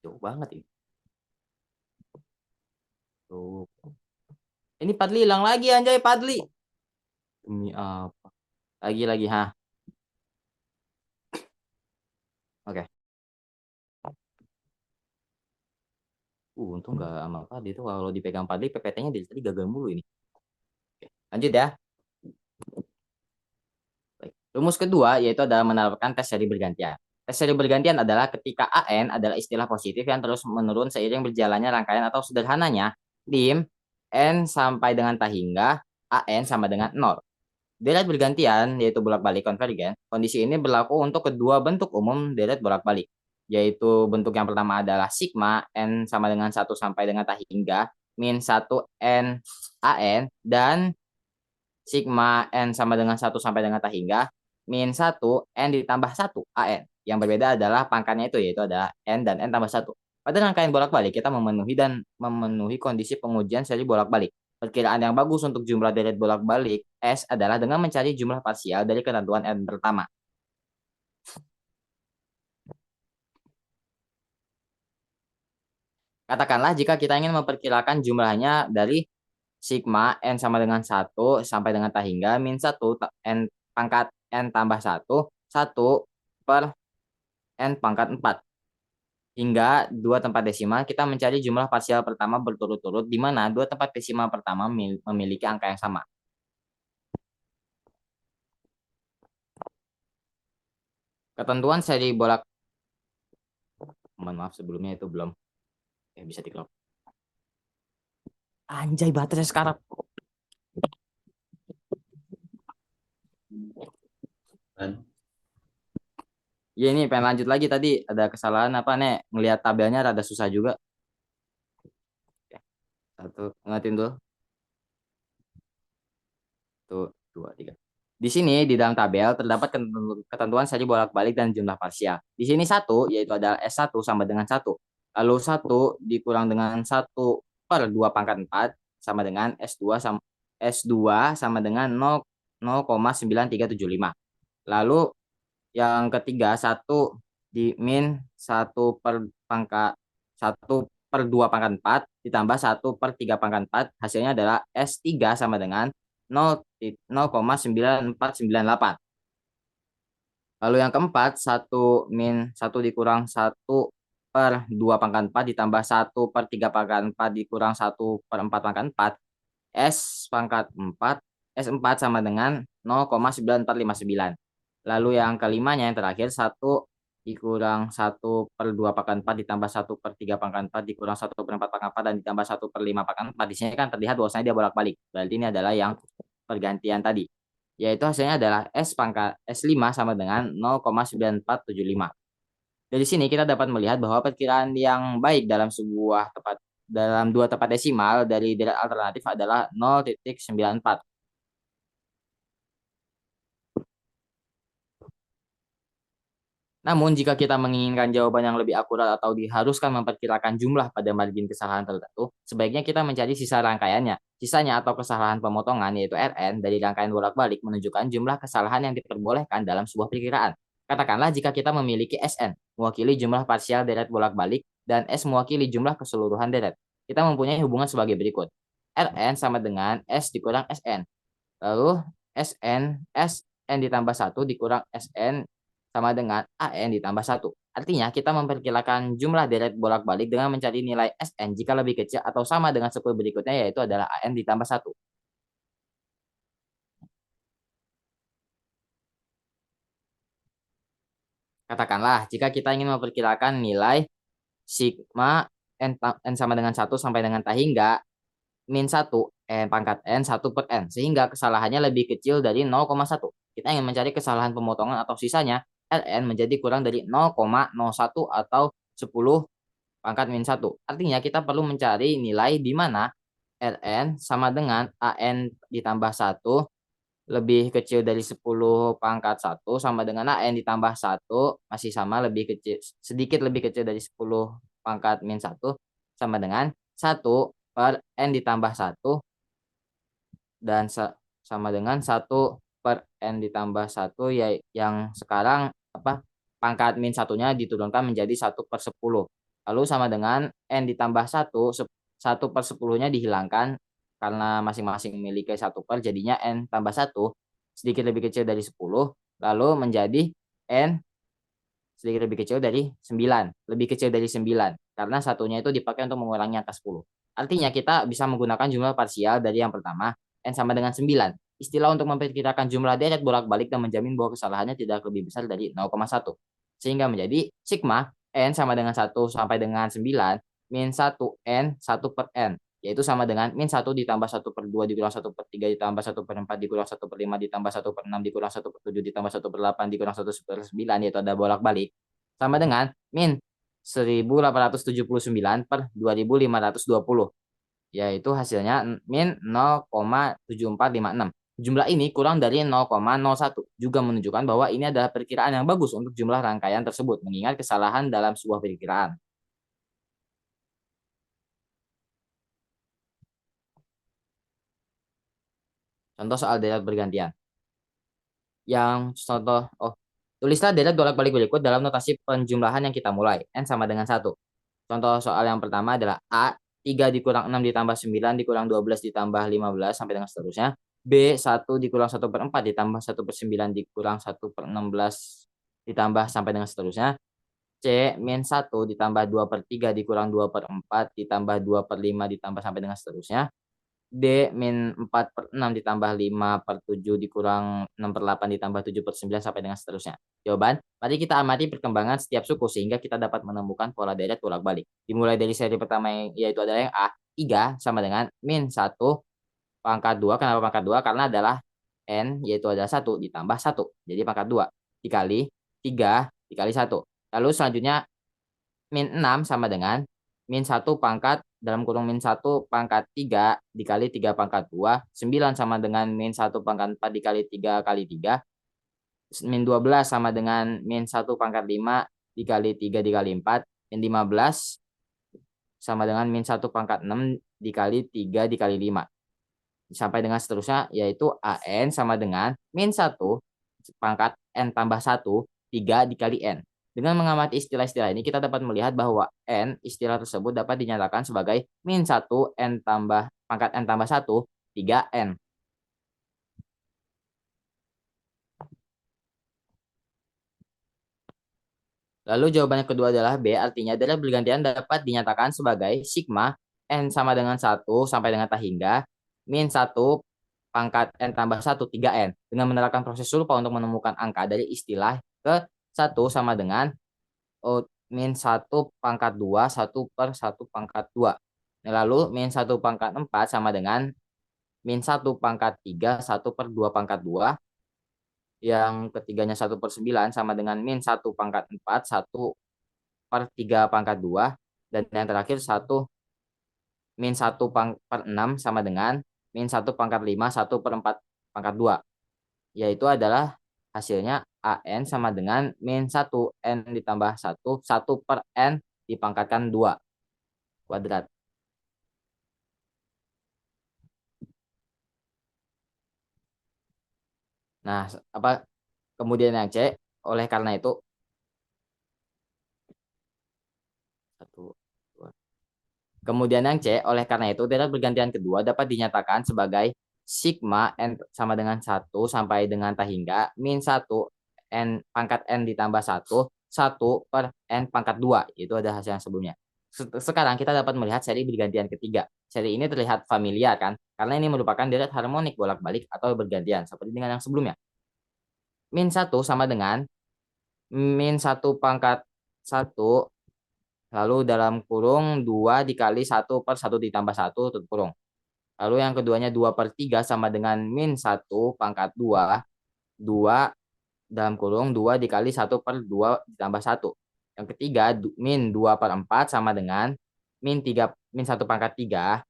Jauh banget ini. Tuh. Ini Padli hilang lagi, anjay Padli. Demi apa? Lagi, ha. Oke. Untung nggak sama Padli itu, kalau dipegang Padli PPT-nya dari tadi gagal mulu ini. Oke, lanjut ya. Baik. Rumus kedua yaitu adalah menerapkan tes seri bergantian. Tes seri bergantian adalah ketika AN adalah istilah positif yang terus menurun seiring berjalannya rangkaian atau sederhananya dim N sampai dengan tak hingga AN sama dengan 0. Deret bergantian yaitu bolak-balik konvergen. Kondisi ini berlaku untuk kedua bentuk umum deret bolak-balik, yaitu bentuk yang pertama adalah sigma N sama dengan 1 sampai dengan tak hingga min 1 N AN dan sigma N sama dengan 1 sampai dengan tak hingga min 1 N ditambah 1 AN. Yang berbeda adalah pangkatnya yaitu adalah N dan N tambah 1. Pada rangkaian bolak-balik kita memenuhi kondisi pengujian seri bolak-balik. Perkiraan yang bagus untuk jumlah deret bolak-balik S adalah dengan mencari jumlah parsial dari ketentuan N pertama. Katakanlah jika kita ingin memperkirakan jumlahnya dari sigma N sama dengan 1 sampai dengan tak hingga min 1 N pangkat N tambah 1 per N pangkat 4 hingga 2 tempat desimal. Kita mencari jumlah parsial pertama berturut-turut di mana 2 tempat desimal pertama memiliki angka yang sama. Ketentuan seri bolak, mohon maaf sebelumnya itu belum bisa diklop. Anjay baterai sekarang. Ya ini pengen lanjut lagi, tadi ada kesalahan apa nih, ngelihat tabelnya rada susah juga. Satu, ngatin dulu. 1, 2, 3. Di sini di dalam tabel terdapat ketentuan seri bolak-balik dan jumlah parsial. Di sini 1 yaitu adalah S1 sama dengan 1. Lalu 1 dikurang dengan 1 per 2 pangkat 4 sama dengan S2 sama dengan 0,9375. Lalu yang ketiga 1 di min 1 per pangkat 1 per 2 pangkat 4 ditambah 1 per 3 pangkat 4 hasilnya adalah S3 sama dengan 0,9498. Lalu yang keempat 1 min 1 dikurang 1 per 2 pangkat 4 ditambah 1 per 3 pangkat 4 dikurang 1 per 4 pangkat 4 S4 sama dengan 0,9459. Lalu yang kelimanya yang terakhir 1 dikurang 1 per 2 pangkat 4 ditambah 1 per 3 pangkat 4 dikurang 1 per 4 pangkat 4 dan ditambah 1 per 5 pangkat 4. Di sini kan terlihat bahwasanya dia bolak-balik. Berarti ini adalah yang pergantian tadi. Yaitu hasilnya adalah S5 sama dengan 0,9475. Dari sini kita dapat melihat bahwa perkiraan yang baik dalam dua tepat desimal dari deret alternatif adalah 0,94. Namun, jika kita menginginkan jawaban yang lebih akurat atau diharuskan memperkirakan jumlah pada margin kesalahan tertentu, sebaiknya kita mencari sisa rangkaiannya. Sisanya atau kesalahan pemotongan, yaitu Rn, dari rangkaian bolak-balik menunjukkan jumlah kesalahan yang diperbolehkan dalam sebuah perkiraan. Katakanlah jika kita memiliki Sn, mewakili jumlah parsial deret bolak-balik, dan S mewakili jumlah keseluruhan deret. Kita mempunyai hubungan sebagai berikut. Rn sama dengan S dikurang Sn. Lalu Sn ditambah 1 dikurang Sn sama dengan AN ditambah 1. Artinya, kita memperkirakan jumlah deret bolak-balik dengan mencari nilai Sn jika lebih kecil atau sama dengan sepul berikutnya, yaitu adalah AN ditambah 1. Katakanlah, jika kita ingin memperkirakan nilai sigma N sama dengan 1 sampai dengan T hingga min 1 N pangkat N 1 per N, sehingga kesalahannya lebih kecil dari 0,1. Kita ingin mencari kesalahan pemotongan atau sisanya Ln menjadi kurang dari 0,01 atau 10 pangkat min 1. Artinya kita perlu mencari nilai di mana Ln sama dengan An ditambah 1 lebih kecil dari 10 pangkat 1 sama dengan An ditambah 1 masih sama lebih kecil, sedikit lebih kecil dari 10 pangkat min 1 sama dengan 1 per N ditambah 1 dan sama dengan 1 per N ditambah 1 ya, yang sekarang pangkat min satunya diturunkan menjadi 1 per 10. Lalu sama dengan N ditambah 1, 1 per 10-nya dihilangkan karena masing-masing memiliki 1 per, jadinya N tambah 1 sedikit lebih kecil dari 10, lalu menjadi N sedikit lebih kecil dari 9, lebih kecil dari 9, karena satunya itu dipakai untuk mengurangi angka 10. Artinya kita bisa menggunakan jumlah parsial dari yang pertama, N sama dengan 9. Istilah untuk memperkirakan jumlah deret bolak-balik dan menjamin bahwa kesalahannya tidak lebih besar dari 0,1. Sehingga menjadi sigma N sama dengan 1 sampai dengan 9 min 1 N 1 per N, yaitu sama dengan min 1 ditambah 1 per 2 dikurang 1 per 3 ditambah 1 per 4 dikurang 1 per 5 ditambah 1 per 6 dikurang 1 per 7 ditambah 1 per 8 dikurang 1 per 9, yaitu ada bolak-balik, sama dengan min 1879 per 2520, yaitu hasilnya min 0,7456. Jumlah ini kurang dari 0,01, juga menunjukkan bahwa ini adalah perkiraan yang bagus untuk jumlah rangkaian tersebut, mengingat kesalahan dalam sebuah perkiraan. Contoh soal deret bergantian. Tulislah deret bolak-balik berikut dalam notasi penjumlahan yang kita mulai. N sama dengan 1. Contoh soal yang pertama adalah A, 3 dikurang 6 ditambah 9 dikurang 12 ditambah 15 sampai dengan seterusnya. B, 1 dikurang 1 per 4 ditambah 1 per 9 dikurang 1 per 16 ditambah sampai dengan seterusnya. C, min 1 ditambah 2 per 3 dikurang 2 per 4 ditambah 2 per 5 ditambah sampai dengan seterusnya. D, min 4 per 6 ditambah 5 per 7 dikurang 6 per 8 ditambah 7 per 9 sampai dengan seterusnya. Jawaban, mari kita amati perkembangan setiap suku sehingga kita dapat menemukan pola deret bolak-balik. Dimulai dari seri pertama yaitu adalah yang A, 3 sama dengan min 1 pangkat 2. Kenapa pangkat 2? Karena adalah N yaitu adalah 1 ditambah 1. Jadi pangkat 2 dikali 3 dikali 1. Lalu selanjutnya min 6 sama dengan min 1 pangkat dalam kurung min 1 pangkat 3 dikali 3 pangkat 2, 9 sama dengan min 1 pangkat 4 dikali 3 kali 3, min 12 sama dengan min 1 pangkat 5 dikali 3 dikali 4, min 15 sama dengan min 1 pangkat 6 dikali 3 dikali 5. Sampai dengan seterusnya, yaitu AN sama dengan min 1 pangkat N tambah 1, 3 dikali N. Dengan mengamati istilah-istilah ini, kita dapat melihat bahwa N, istilah tersebut dapat dinyatakan sebagai min 1 N tambah pangkat N tambah 1, 3N. Lalu jawaban yang kedua adalah B, artinya deret bergantian dapat dinyatakan sebagai sigma N sama dengan 1 sampai dengan tak hingga min 1 pangkat N tambah 1, 3N. Dengan menerapkan proses serupa untuk menemukan angka dari istilah ke 1 sama dengan min 1 pangkat 2, 1 per 1 pangkat 2. Lalu min 1 pangkat 4 sama dengan min 1 pangkat 3, 1 per 2 pangkat 2. Yang ketiganya 1 per 9 sama dengan min 1 pangkat 4, 1 per 3 pangkat 2. Dan yang terakhir min 1 per 6 sama dengan min 1 pangkat 5, 1 per 4 pangkat 2. Yaitu adalah hasilnya AN sama dengan min 1 N ditambah 1, 1 per N dipangkatkan 2 kuadrat. Nah, kemudian yang C, oleh karena itu kemudian yang C, oleh karena itu deret bergantian kedua dapat dinyatakan sebagai sigma N sama dengan 1 sampai dengan tak hingga min 1 N pangkat N ditambah 1, 1 per N pangkat 2. Itu ada hasil yang sebelumnya. Sekarang kita dapat melihat seri bergantian ketiga. Seri ini terlihat familiar kan? Karena ini merupakan deret harmonik bolak-balik atau bergantian seperti dengan yang sebelumnya. Min 1 sama dengan min 1 pangkat 1 lalu dalam kurung 2 dikali 1 per 1 ditambah 1 tutup kurung. Lalu yang keduanya 2 per 3 sama dengan min 1 pangkat 2, 2 dalam kurung 2 dikali 1 per 2 ditambah 1. Yang ketiga min 2 per 4 sama dengan min 1 pangkat 3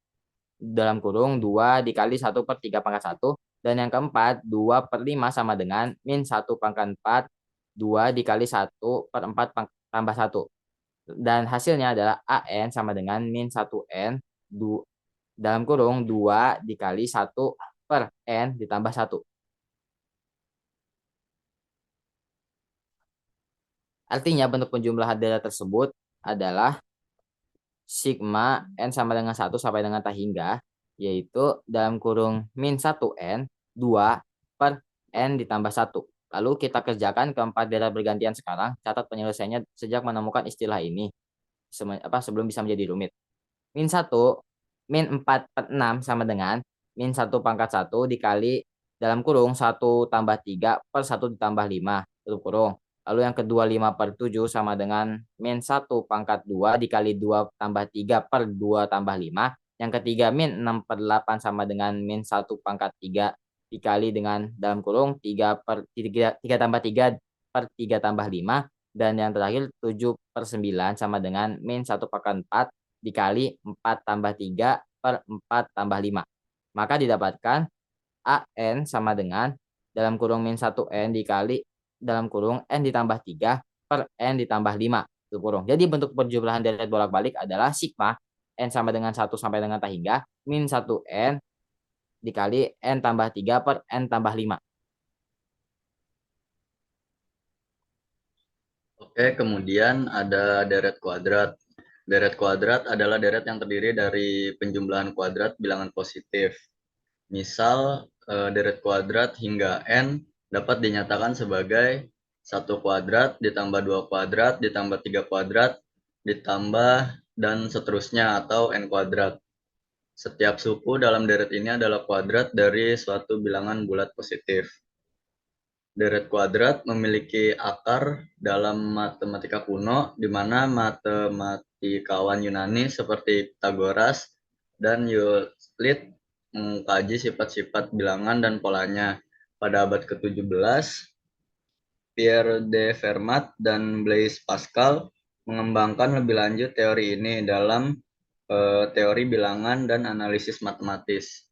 dalam kurung 2 dikali 1 per 3 pangkat 1. Dan yang keempat 2 per 5 sama dengan min 1 pangkat 4, 2 dikali 1 per 4 tambah 1. Dan hasilnya adalah AN sama dengan min 1N dalam kurung 2 dikali 1 per N ditambah 1. Artinya bentuk penjumlahan deret tersebut adalah sigma N sama dengan 1 sampai dengan tak hingga, yaitu dalam kurung min 1N 2 per N ditambah 1. Lalu kita kerjakan keempat deret bergantian sekarang, catat penyelesaiannya sejak menemukan istilah ini sebelum bisa menjadi rumit. Min 1, min 4 per 6 sama dengan min 1 pangkat 1 dikali dalam kurung 1 tambah 3 per 1 ditambah 5 tutup kurung. Lalu yang kedua 5 per 7 sama dengan min 1 pangkat 2 dikali 2 tambah 3 per 2 tambah 5. Yang ketiga min 6 per 8 sama dengan min 1 pangkat 3 dikali dengan dalam kurung 3 tambah 3 per 3 tambah 5. Dan yang terakhir 7 per 9 sama dengan min 1 pangkat 4 dikali 4 tambah 3 per 4 tambah 5. Maka didapatkan AN sama dengan dalam kurung min 1N dikali dalam kurung N ditambah 3 per N ditambah 5. Tutup kurung. Jadi bentuk penjumlahan deret bolak-balik adalah sigma N sama dengan 1 sampai dengan tak hingga min 1N dikali N tambah 3 per N tambah 5. Oke, kemudian ada deret kuadrat. Deret kuadrat adalah deret yang terdiri dari penjumlahan kuadrat bilangan positif. Misal, deret kuadrat hingga N dapat dinyatakan sebagai 1 kuadrat ditambah 2 kuadrat ditambah 3 kuadrat ditambah dan seterusnya atau N kuadrat. Setiap suku dalam deret ini adalah kuadrat dari suatu bilangan bulat positif. Deret kuadrat memiliki akar dalam matematika kuno, di mana matematikawan Yunani seperti Pythagoras dan Euclid mengkaji sifat-sifat bilangan dan polanya. Pada abad ke-17, Pierre de Fermat dan Blaise Pascal mengembangkan lebih lanjut teori ini dalam teori bilangan dan analisis matematis.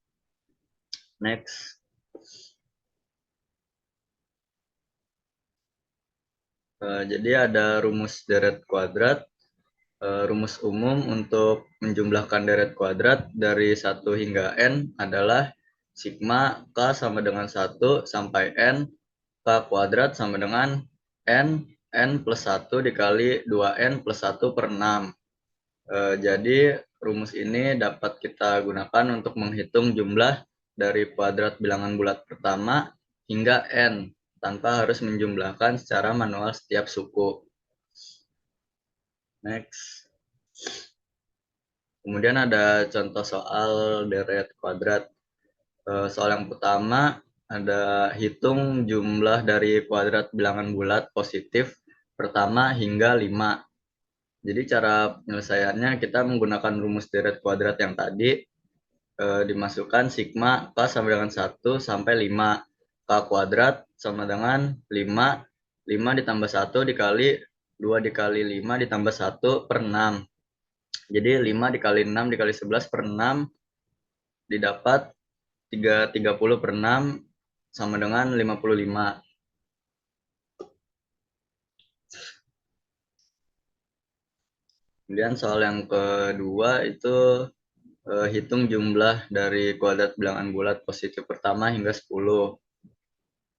Next. Jadi ada rumus deret kuadrat. Rumus umum untuk menjumlahkan deret kuadrat dari 1 hingga n adalah sigma k sama dengan 1 sampai n, k kuadrat sama dengan n plus 1 dikali 2n plus 1 per 6. Jadi rumus ini dapat kita gunakan untuk menghitung jumlah dari kuadrat bilangan bulat pertama hingga n, tanpa harus menjumlahkan secara manual setiap suku. Next. Kemudian ada contoh soal deret kuadrat. Soal yang pertama ada hitung jumlah dari kuadrat bilangan bulat positif pertama hingga 5. Jadi cara penyelesaiannya kita menggunakan rumus deret kuadrat yang tadi, dimasukkan sigma k sama dengan 1 sampai 5. K kuadrat sama dengan 5, 5 ditambah 1 dikali 2 dikali 5 ditambah 1 per 6. Jadi 5 dikali 6 dikali 11 per 6 didapat 30 per 6 sama dengan 55. Kemudian soal yang kedua itu hitung jumlah dari kuadrat bilangan bulat positif pertama hingga 10.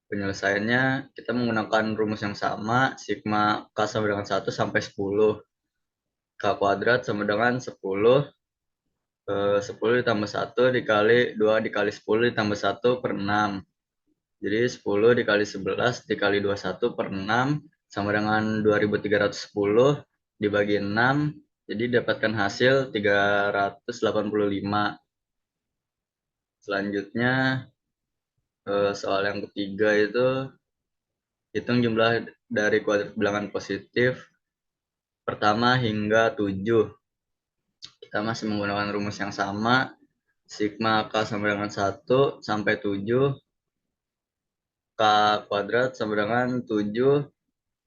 Penyelesaiannya kita menggunakan rumus yang sama, sigma k sama dengan 1 sampai 10. K kuadrat sama dengan 10, 10 ditambah 1 dikali 2 dikali 10 ditambah 1 per 6. Jadi 10 dikali 11 dikali 21 per 6 sama dengan 2310 dibagi 6. Jadi dapatkan hasil 385. Selanjutnya soal yang ketiga itu hitung jumlah dari kuadrat bilangan positif pertama hingga 7. Kita masih menggunakan rumus yang sama, sigma k sama dengan 1 sampai 7, k kuadrat sama dengan 7,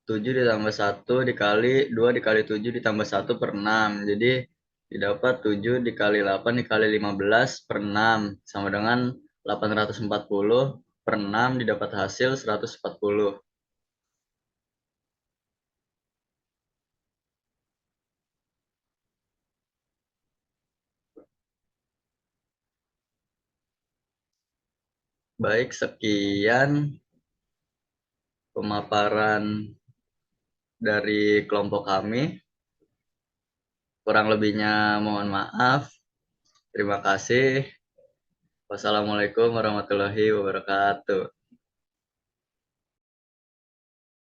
7 ditambah 1 dikali 2 dikali 7 ditambah 1 per 6. Jadi didapat 7 dikali 8 dikali 15 per 6 sama dengan 840 per 6 didapat hasil 140. Baik, sekian pemaparan dari kelompok kami. Kurang lebihnya mohon maaf. Terima kasih. Wassalamualaikum warahmatullahi wabarakatuh.